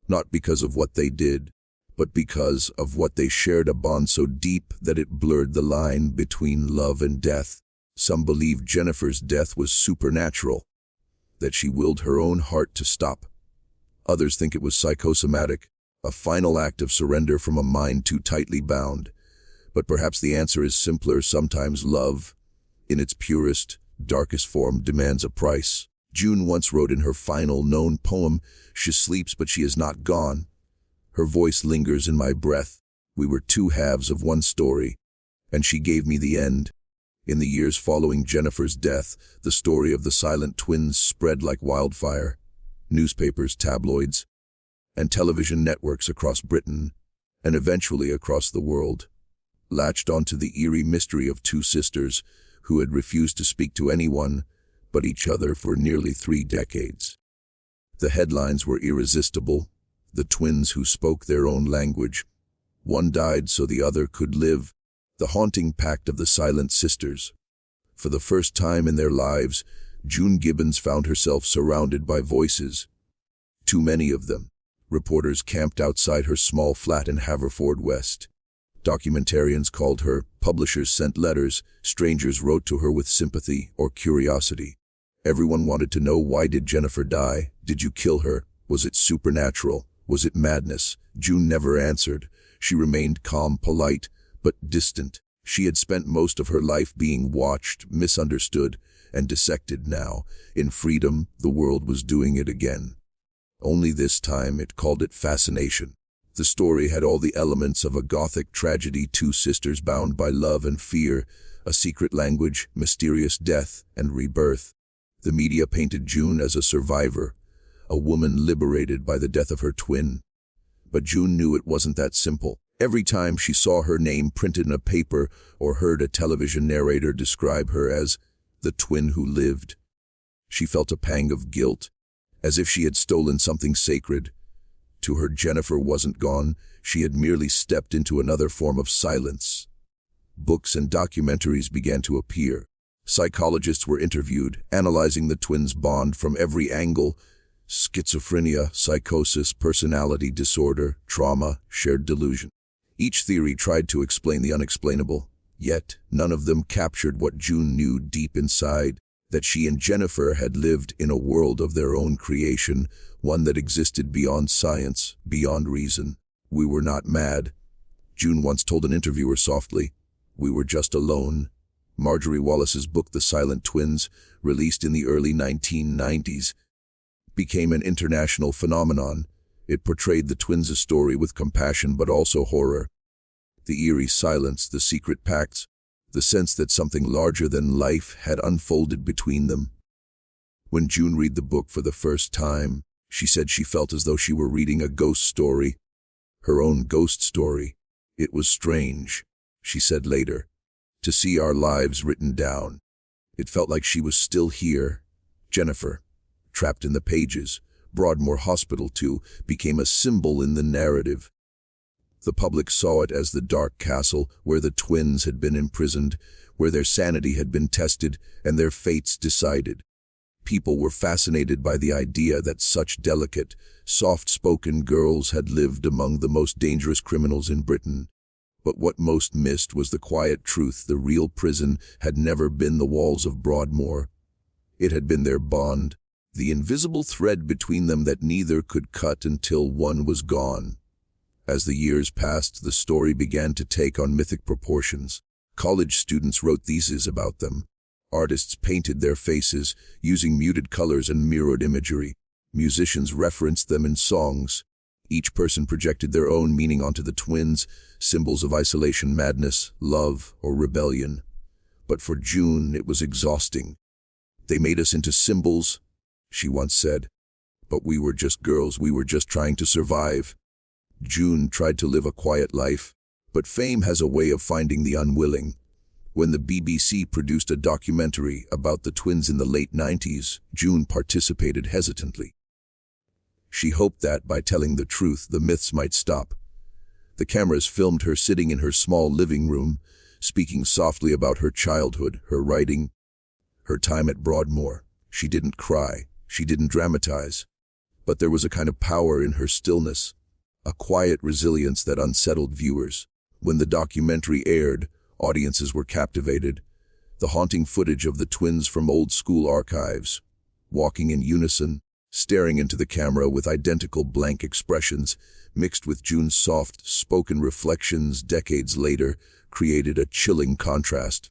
not because of what they did, but because of what they shared, a bond so deep that it blurred the line between love and death. Some believe Jennifer's death was supernatural, that she willed her own heart to stop. Others think it was psychosomatic, a final act of surrender from a mind too tightly bound. But perhaps the answer is simpler. Sometimes love, in its purest, darkest form, demands a price. June once wrote in her final known poem, "She sleeps, but she is not gone. Her voice lingers in my breath. We were two halves of one story, and she gave me the end." In the years following Jennifer's death, the story of the silent twins spread like wildfire. Newspapers, tabloids, and television networks across Britain, and eventually across the world, latched onto the eerie mystery of two sisters who had refused to speak to anyone but each other for nearly 3 decades. The headlines were irresistible: the twins who spoke their own language. One died so the other could live. The haunting pact of the silent sisters. For the first time in their lives, June Gibbons found herself surrounded by voices. Too many of them. Reporters camped outside her small flat in Haverfordwest. Documentarians called her, publishers sent letters, strangers wrote to her with sympathy or curiosity. Everyone wanted to know, why did Jennifer die? Did you kill her? Was it supernatural? Was it madness? June never answered. She remained calm, polite, but distant. She had spent most of her life being watched, misunderstood, and dissected. Now, in freedom, the world was doing it again. Only this time it called it fascination. The story had all the elements of a Gothic tragedy: two sisters bound by love and fear, a secret language, mysterious death, and rebirth. The media painted June as a survivor, a woman liberated by the death of her twin. But June knew it wasn't that simple. Every time she saw her name printed in a paper or heard a television narrator describe her as the twin who lived, she felt a pang of guilt, as if she had stolen something sacred. To her, Jennifer wasn't gone. She had merely stepped into another form of silence. Books and documentaries began to appear. Psychologists were interviewed, analyzing the twins' bond from every angle: schizophrenia, psychosis, personality disorder, trauma, shared delusion. Each theory tried to explain the unexplainable, yet none of them captured what June knew deep inside: that she and Jennifer had lived in a world of their own creation, one that existed beyond science, beyond reason. "We were not mad," June once told an interviewer softly. "We were just alone." Marjorie Wallace's book, The Silent Twins, released in the early 1990s, became an international phenomenon. It portrayed the twins' story with compassion but also horror. The eerie silence, the secret pacts, the sense that something larger than life had unfolded between them. When June read the book for the first time, she said she felt as though she were reading a ghost story, her own ghost story. "It was strange," she said later, "to see our lives written down. It felt like she was still here." Jennifer, trapped in the pages, Broadmoor Hospital too, became a symbol in the narrative. The public saw it as the dark castle where the twins had been imprisoned, where their sanity had been tested and their fates decided. People were fascinated by the idea that such delicate, soft-spoken girls had lived among the most dangerous criminals in Britain. But what most missed was the quiet truth: the real prison had never been the walls of Broadmoor. It had been their bond, the invisible thread between them that neither could cut until one was gone. As the years passed, the story began to take on mythic proportions. College students wrote theses about them. Artists painted their faces, using muted colors and mirrored imagery. Musicians referenced them in songs. Each person projected their own meaning onto the twins, symbols of isolation, madness, love, or rebellion. But for June, it was exhausting. "They made us into symbols," she once said. "But we were just girls, we were just trying to survive." June tried to live a quiet life, but fame has a way of finding the unwilling. When the BBC produced a documentary about the twins in the late 90s, June participated hesitantly. She hoped that, by telling the truth, the myths might stop. The cameras filmed her sitting in her small living room, speaking softly about her childhood, her writing, her time at Broadmoor. She didn't cry, she didn't dramatize, but there was a kind of power in her stillness, a quiet resilience that unsettled viewers. When the documentary aired, audiences were captivated. The haunting footage of the twins from old school archives, walking in unison, staring into the camera with identical blank expressions, mixed with June's soft, spoken reflections decades later, created a chilling contrast.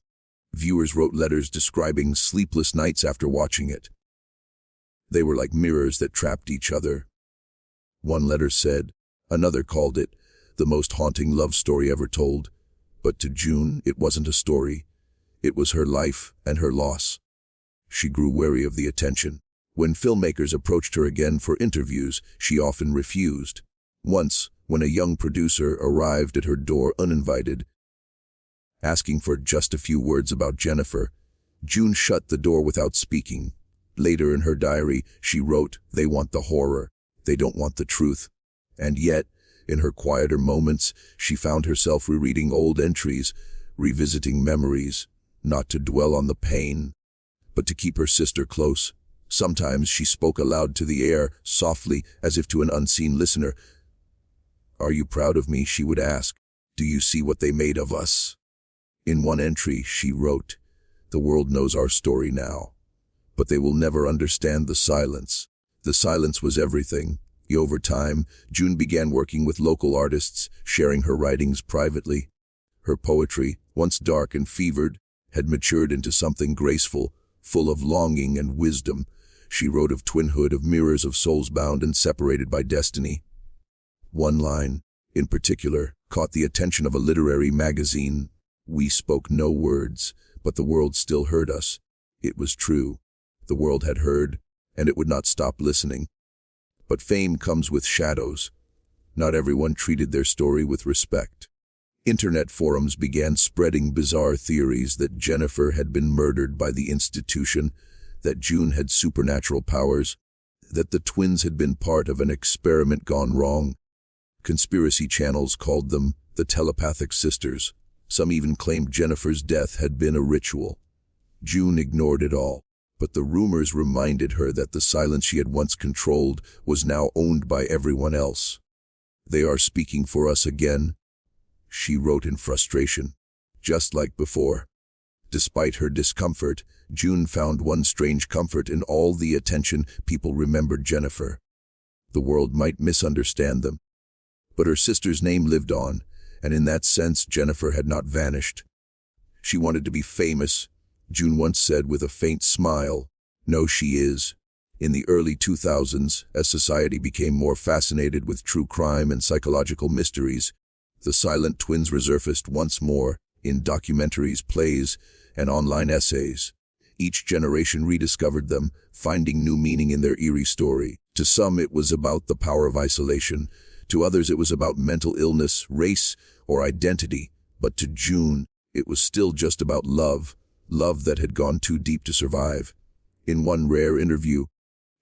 Viewers wrote letters describing sleepless nights after watching it. They were like mirrors that trapped each other. One letter said, another called it, the most haunting love story ever told. But to June, it wasn't a story. It was her life and her loss. She grew wary of the attention. When filmmakers approached her again for interviews, she often refused. Once, when a young producer arrived at her door uninvited, asking for just a few words about Jennifer, June shut the door without speaking. Later in her diary, she wrote, "They want the horror. They don't want the truth." And yet, in her quieter moments, she found herself rereading old entries, revisiting memories, not to dwell on the pain, but to keep her sister close. Sometimes she spoke aloud to the air, softly, as if to an unseen listener. "Are you proud of me?" she would ask. "Do you see what they made of us?" In one entry, she wrote, "The world knows our story now, but they will never understand the silence." The silence was everything. Over time, June began working with local artists, sharing her writings privately. Her poetry, once dark and fevered, had matured into something graceful, full of longing and wisdom. She wrote of twinhood, of mirrors of souls bound and separated by destiny. One line, in particular, caught the attention of a literary magazine. "We spoke no words, but the world still heard us." It was true. The world had heard, and it would not stop listening. But fame comes with shadows. Not everyone treated their story with respect. Internet forums began spreading bizarre theories that Jennifer had been murdered by the institution, that June had supernatural powers, that the twins had been part of an experiment gone wrong. Conspiracy channels called them the telepathic sisters. Some even claimed Jennifer's death had been a ritual. June ignored it all, but the rumors reminded her that the silence she had once controlled was now owned by everyone else. "They are speaking for us again," she wrote in frustration, just like before. Despite her discomfort, June found one strange comfort in all the attention. People remembered Jennifer. The world might misunderstand them, but her sister's name lived on, and in that sense Jennifer had not vanished. She wanted to be famous, June once said with a faint smile. "No, she is." In the early 2000s, as society became more fascinated with true crime and psychological mysteries, the silent twins resurfaced once more in documentaries, plays, and online essays. Each generation rediscovered them, finding new meaning in their eerie story. To some, it was about the power of isolation. To others, it was about mental illness, race, or identity. But to June, it was still just about love, love that had gone too deep to survive. In one rare interview,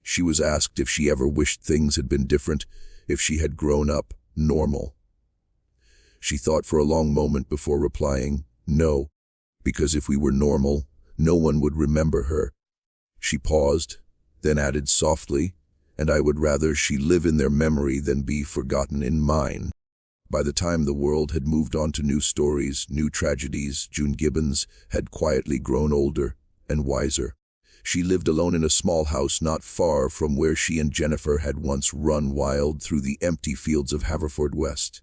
she was asked if she ever wished things had been different, if she had grown up normal. She thought for a long moment before replying, "No, because if we were normal, no one would remember her." She paused, then added softly, "And I would rather she live in their memory than be forgotten in mine." By the time the world had moved on to new stories, new tragedies, June Gibbons had quietly grown older and wiser. She lived alone in a small house not far from where she and Jennifer had once run wild through the empty fields of Haverfordwest.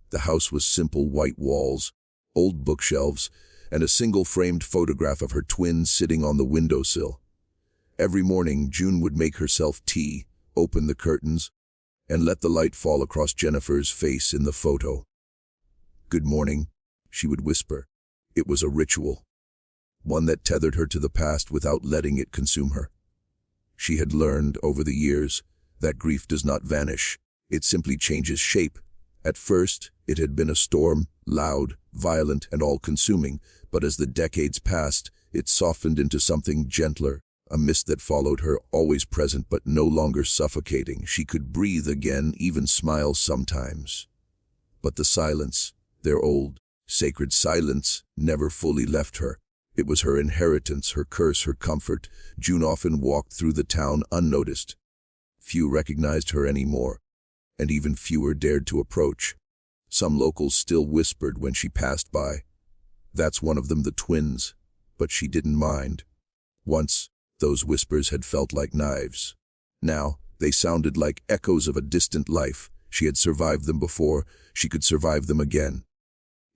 The house was simple white walls, old bookshelves, and a single framed photograph of her twins sitting on the windowsill. Every morning, June would make herself tea, open the curtains, and let the light fall across Jennifer's face in the photo. "Good morning," she would whisper. It was a ritual, one that tethered her to the past without letting it consume her. She had learned over the years that grief does not vanish, it simply changes shape. At first, it had been a storm, loud, violent, and all-consuming, but as the decades passed, it softened into something gentler, a mist that followed her, always present but no longer suffocating. She could breathe again, even smile sometimes. But the silence, their old, sacred silence, never fully left her. It was her inheritance, her curse, her comfort. June often walked through the town unnoticed. Few recognized her anymore, and even fewer dared to approach. Some locals still whispered when she passed by. That's one of them, the twins. But she didn't mind. Once, those whispers had felt like knives. Now, they sounded like echoes of a distant life. She had survived them before, she could survive them again.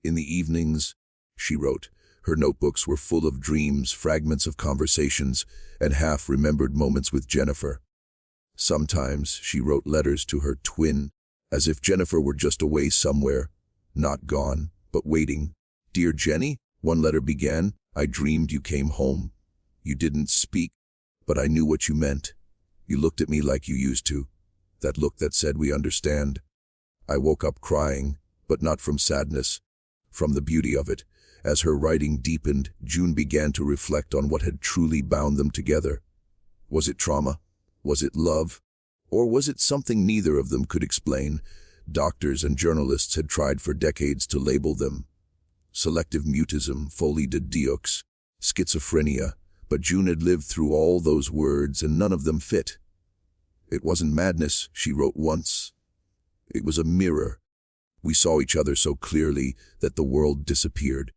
In the evenings, she wrote, her notebooks were full of dreams, fragments of conversations, and half-remembered moments with Jennifer. Sometimes she wrote letters to her twin, as if Jennifer were just away somewhere, not gone, but waiting. "Dear Jenny," one letter began, "I dreamed you came home. You didn't speak, but I knew what you meant. You looked at me like you used to, that look that said we understand. I woke up crying, but not from sadness, from the beauty of it." As her writing deepened, June began to reflect on what had truly bound them together. Was it trauma? Was it love? Or was it something neither of them could explain? Doctors and journalists had tried for decades to label them. Selective mutism, folie de deux, schizophrenia, but June had lived through all those words and none of them fit. "It wasn't madness," she wrote once. "It was a mirror. We saw each other so clearly that the world disappeared.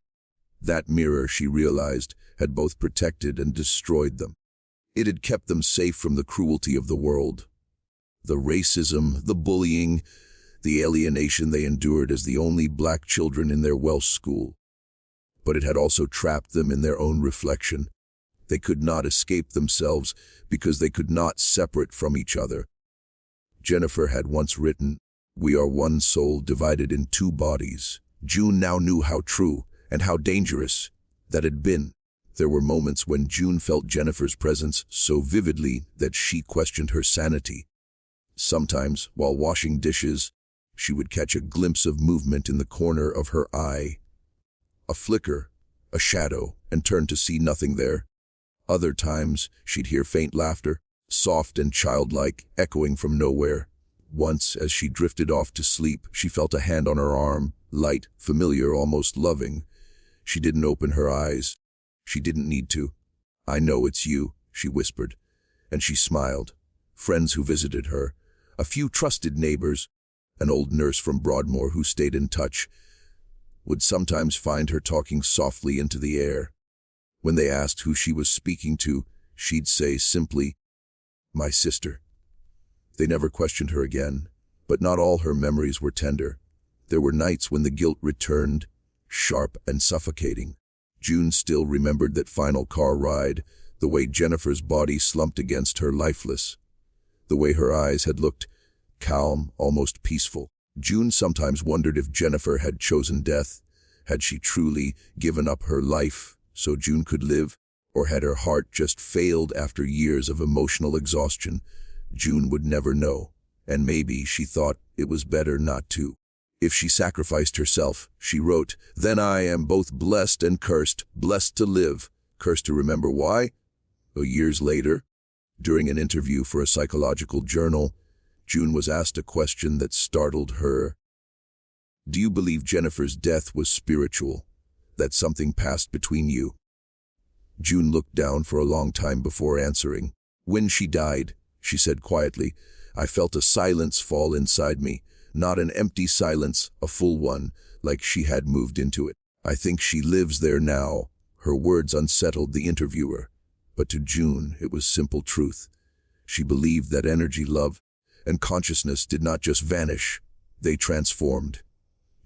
That mirror," she realized, had both protected and destroyed them. It had kept them safe from the cruelty of the world. The racism, the bullying, the alienation they endured as the only black children in their Welsh school. But it had also trapped them in their own reflection. They could not escape themselves because they could not separate from each other. Jennifer had once written, "We are one soul divided in two bodies." June now knew how true and how dangerous that had been. There were moments when June felt Jennifer's presence so vividly that she questioned her sanity. Sometimes, while washing dishes, she would catch a glimpse of movement in the corner of her eye. A flicker, a shadow, and turn to see nothing there. Other times, she'd hear faint laughter, soft and childlike, echoing from nowhere. Once, as she drifted off to sleep, she felt a hand on her arm, light, familiar, almost loving. She didn't open her eyes. She didn't need to. "I know it's you," she whispered, and she smiled. Friends who visited her, a few trusted neighbors, an old nurse from Broadmoor who stayed in touch, would sometimes find her talking softly into the air. When they asked who she was speaking to, she'd say simply, "My sister." They never questioned her again, but not all her memories were tender. There were nights when the guilt returned, sharp and suffocating. June still remembered that final car ride, the way Jennifer's body slumped against her lifeless, the way her eyes had looked calm, almost peaceful. June sometimes wondered if Jennifer had chosen death. Had she truly given up her life so June could live? Or had her heart just failed after years of emotional exhaustion? June would never know, and maybe she thought it was better not to. If she sacrificed herself, she wrote, "Then I am both blessed and cursed, blessed to live, cursed to remember why." Years later, during an interview for a psychological journal, June was asked a question that startled her. "Do you believe Jennifer's death was spiritual, that something passed between you?" June looked down for a long time before answering. "When she died," she said quietly, "I felt a silence fall inside me. Not an empty silence, a full one, like she had moved into it. I think she lives there now." Her words unsettled the interviewer, but to June it was simple truth. She believed that energy, love, and consciousness did not just vanish, they transformed.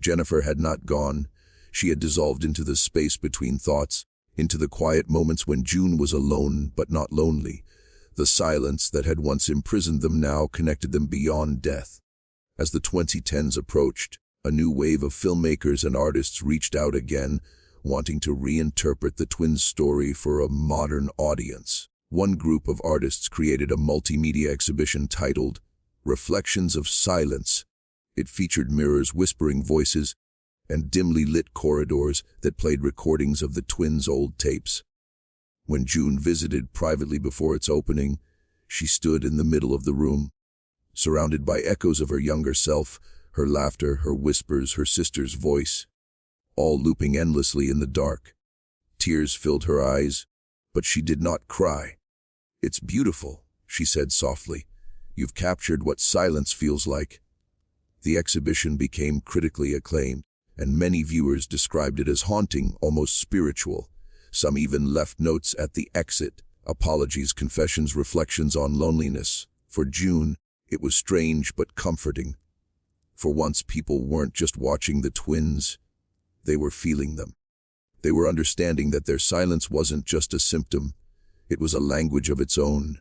Jennifer had not gone. She had dissolved into the space between thoughts, into the quiet moments when June was alone but not lonely. The silence that had once imprisoned them now connected them beyond death. As the 2010s approached, a new wave of filmmakers and artists reached out again, wanting to reinterpret the twins' story for a modern audience. One group of artists created a multimedia exhibition titled Reflections of Silence. It featured mirrors, whispering voices, and dimly lit corridors that played recordings of the twins' old tapes. When June visited privately before its opening, she stood in the middle of the room, surrounded by echoes of her younger self, Her laughter, her whispers, her sister's voice, all looping endlessly in the dark. Tears filled her eyes, but she did not cry. "It's beautiful," she said softly. "You've captured what silence feels like." The exhibition became critically acclaimed, and many viewers described it as haunting, almost spiritual. Some even left notes at the exit: apologies, confessions, reflections on loneliness. For June, it was strange but comforting. For once, people weren't just watching the twins, they were feeling them. They were understanding that their silence wasn't just a symptom, it was a language of its own.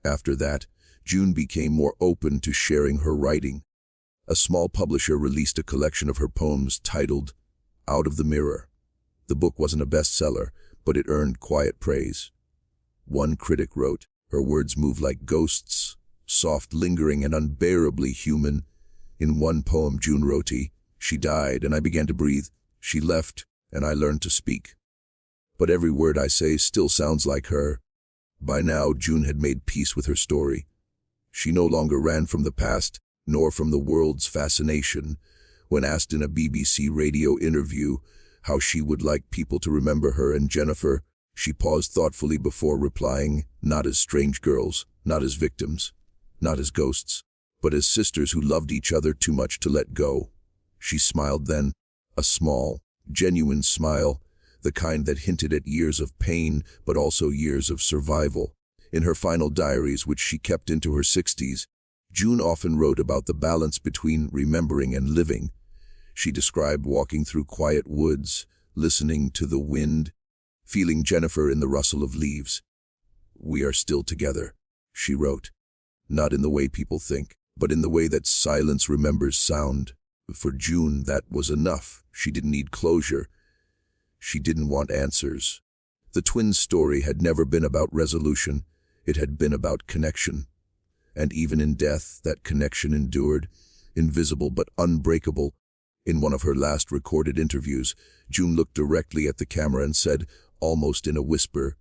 After that, June became more open to sharing her writing. A small publisher released a collection of her poems titled Out of the Mirror. The book wasn't a bestseller, but it earned quiet praise. One critic wrote, "Her words move like ghosts, soft, lingering, and unbearably human." In one poem, June wrote, "She died, and I began to breathe. She left, and I learned to speak. But every word I say still sounds like her." By now, June had made peace with her story. She no longer ran from the past, nor from the world's fascination. When asked in a BBC radio interview how she would like people to remember her and Jennifer, she paused thoughtfully before replying, "Not as strange girls, not as victims, not as ghosts, but as sisters who loved each other too much to let go." She smiled then, a small, genuine smile, the kind that hinted at years of pain, but also years of survival. In her final diaries, which she kept into her 60s, June often wrote about the balance between remembering and living. She described walking through quiet woods, listening to the wind, feeling Jennifer in the rustle of leaves. "We are still together," she wrote, "not in the way people think, but in the way that silence remembers sound." For June, that was enough. She didn't need closure. She didn't want answers. The twins' story had never been about resolution. It had been about connection. And even in death, that connection endured, invisible but unbreakable. In one of her last recorded interviews, June looked directly at the camera and said, almost in a whisper,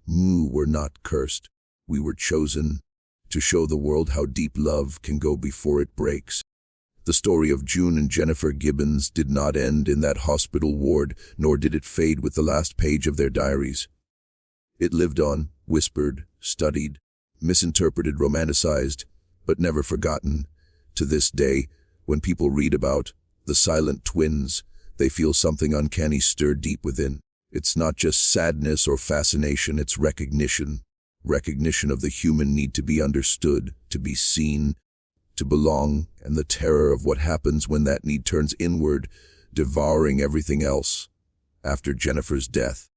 "We're not cursed. We were chosen to show the world how deep love can go before it breaks." The story of June and Jennifer Gibbons did not end in that hospital ward, nor did it fade with the last page of their diaries. It lived on, whispered, studied, misinterpreted, romanticized, but never forgotten. To this day, when people read about the silent twins, they feel something uncanny stir deep within. It's not just sadness or fascination, it's recognition. Recognition of the human need to be understood, to be seen, to belong, and the terror of what happens when that need turns inward, devouring everything else. After Jennifer's death,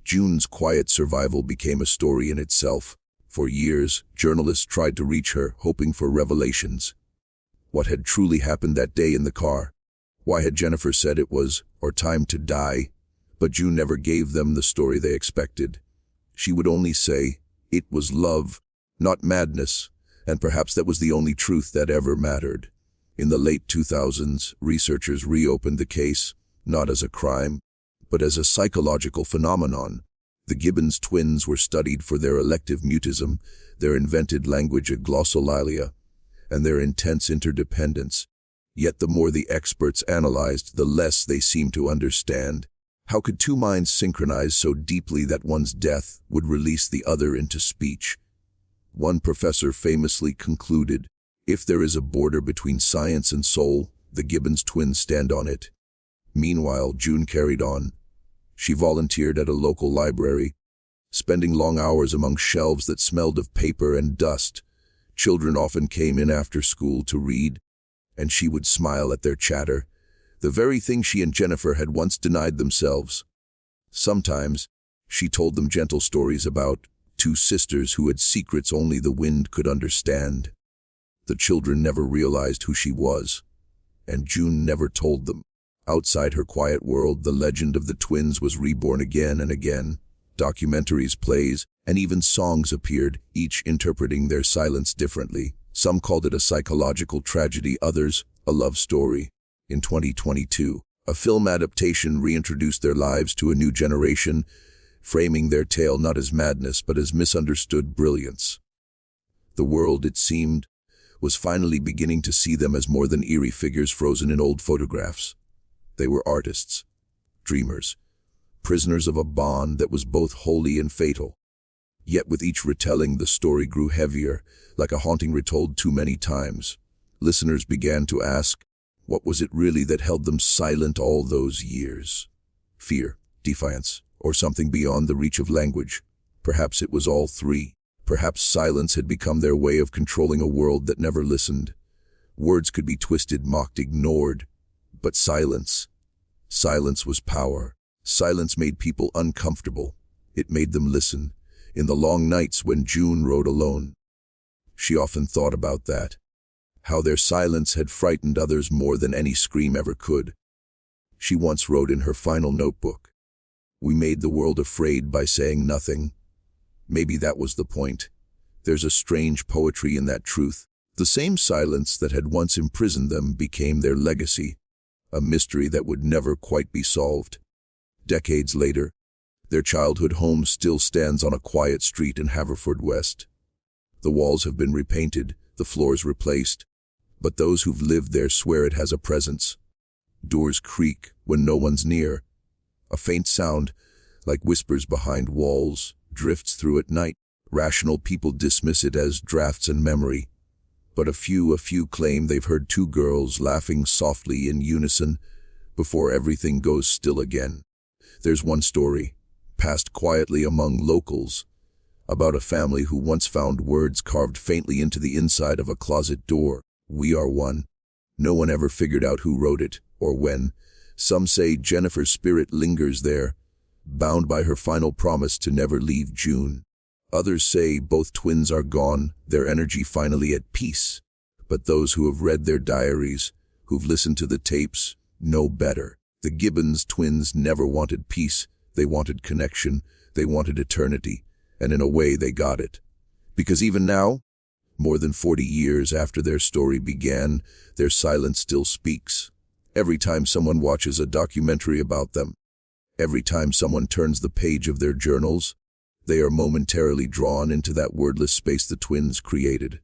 June's quiet survival became a story in itself. For years, journalists tried to reach her, hoping for revelations. What had truly happened that day in the car? Why had Jennifer said it was, or time to die? But June never gave them the story they expected. She would only say, it was love, not madness, and perhaps that was the only truth that ever mattered. In the late 2000s, researchers reopened the case, not as a crime, but as a psychological phenomenon. The Gibbons twins were studied for their elective mutism, their invented language of glossolalia, and their intense interdependence. Yet the more the experts analyzed, the less they seemed to understand. How could two minds synchronize so deeply that one's death would release the other into speech? One professor famously concluded, if there is a border between science and soul, the Gibbons twins stand on it. Meanwhile, June carried on. She volunteered at a local library, spending long hours among shelves that smelled of paper and dust. Children often came in after school to read, and she would smile at their chatter, the very thing she and Jennifer had once denied themselves. Sometimes, she told them gentle stories about two sisters who had secrets only the wind could understand. The children never realized who she was, and June never told them. Outside her quiet world, the legend of the twins was reborn again and again. Documentaries, plays, and even songs appeared, each interpreting their silence differently. Some called it a psychological tragedy, others a love story. In 2022, a film adaptation reintroduced their lives to a new generation, framing their tale not as madness but as misunderstood brilliance. The world, it seemed, was finally beginning to see them as more than eerie figures frozen in old photographs. They were artists, dreamers, prisoners of a bond that was both holy and fatal. Yet with each retelling, the story grew heavier, like a haunting retold too many times. Listeners began to ask, what was it really that held them silent all those years? Fear, defiance, or something beyond the reach of language? Perhaps it was all three. Perhaps silence had become their way of controlling a world that never listened. Words could be twisted, mocked, ignored. But silence was power. Silence made people uncomfortable. It made them listen. In the long nights when June rode alone, she often thought about that. How their silence had frightened others more than any scream ever could. She once wrote in her final notebook, "We made the world afraid by saying nothing." Maybe that was the point. There's a strange poetry in that truth. The same silence that had once imprisoned them became their legacy, a mystery that would never quite be solved. Decades later, their childhood home still stands on a quiet street in Haverfordwest. The walls have been repainted, the floors replaced, but those who've lived there swear it has a presence. Doors creak when no one's near. A faint sound, like whispers behind walls, drifts through at night. Rational people dismiss it as drafts and memory, but a few claim they've heard two girls laughing softly in unison before everything goes still again. There's one story, passed quietly among locals, about a family who once found words carved faintly into the inside of a closet door. "We are one." No one ever figured out who wrote it, or when. Some say Jennifer's spirit lingers there, bound by her final promise to never leave June. Others say both twins are gone, their energy finally at peace. But those who have read their diaries, who've listened to the tapes, know better. The Gibbons twins never wanted peace. They wanted connection. They wanted eternity. And in a way, they got it. Because even now, more than 40 years after their story began, their silence still speaks. Every time someone watches a documentary about them, every time someone turns the page of their journals, they are momentarily drawn into that wordless space the twins created.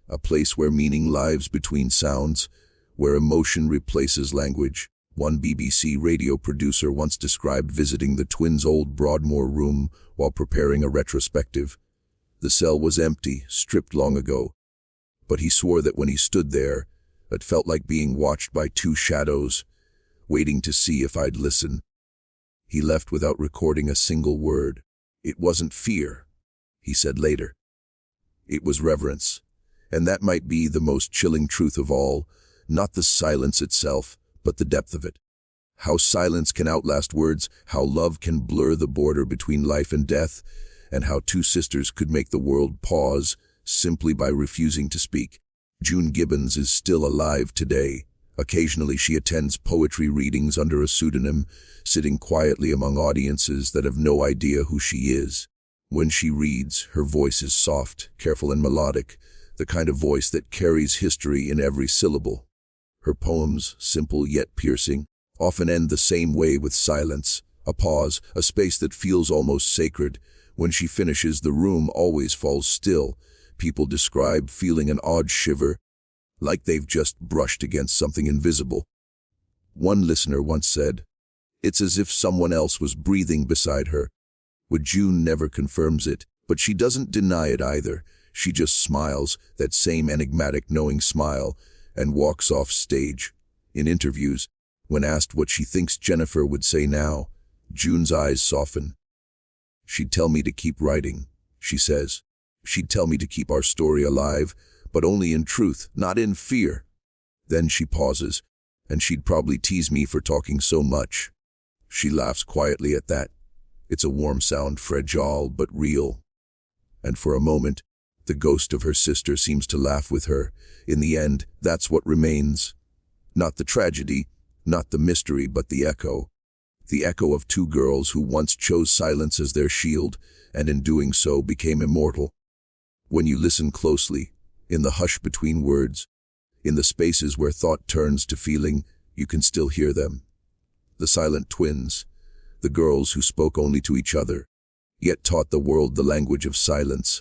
A place where meaning lives between sounds, where emotion replaces language. One BBC radio producer once described visiting the twins' old Broadmoor room while preparing a retrospective. The cell was empty, stripped long ago, but he swore that when he stood there, it felt like being watched by two shadows, waiting to see if I'd listen. He left without recording a single word. "It wasn't fear," he said later. "It was reverence." And that might be the most chilling truth of all, not the silence itself, but the depth of it. How silence can outlast words, how love can blur the border between life and death, and how two sisters could make the world pause simply by refusing to speak. June Gibbons is still alive today. Occasionally she attends poetry readings under a pseudonym, sitting quietly among audiences that have no idea who she is. When she reads, her voice is soft, careful and melodic, the kind of voice that carries history in every syllable. Her poems, simple yet piercing, often end the same way, with silence, a pause, a space that feels almost sacred. When she finishes, the room always falls still. People describe feeling an odd shiver, like they've just brushed against something invisible. One listener once said, "It's as if someone else was breathing beside her." June never confirms it, but she doesn't deny it either. She just smiles, that same enigmatic, knowing smile, and walks off stage. In interviews, when asked what she thinks Jennifer would say now, June's eyes soften. "She'd tell me to keep writing," she says. "She'd tell me to keep our story alive, but only in truth, not in fear." Then she pauses, and she'd probably tease me for talking so much. She laughs quietly at that. It's a warm sound, fragile but real. And for a moment, the ghost of her sister seems to laugh with her. In the end, that's what remains. Not the tragedy, not the mystery, but the echo. The echo of two girls who once chose silence as their shield, and in doing so became immortal. When you listen closely, in the hush between words, in the spaces where thought turns to feeling, you can still hear them. The silent twins, the girls who spoke only to each other, yet taught the world the language of silence.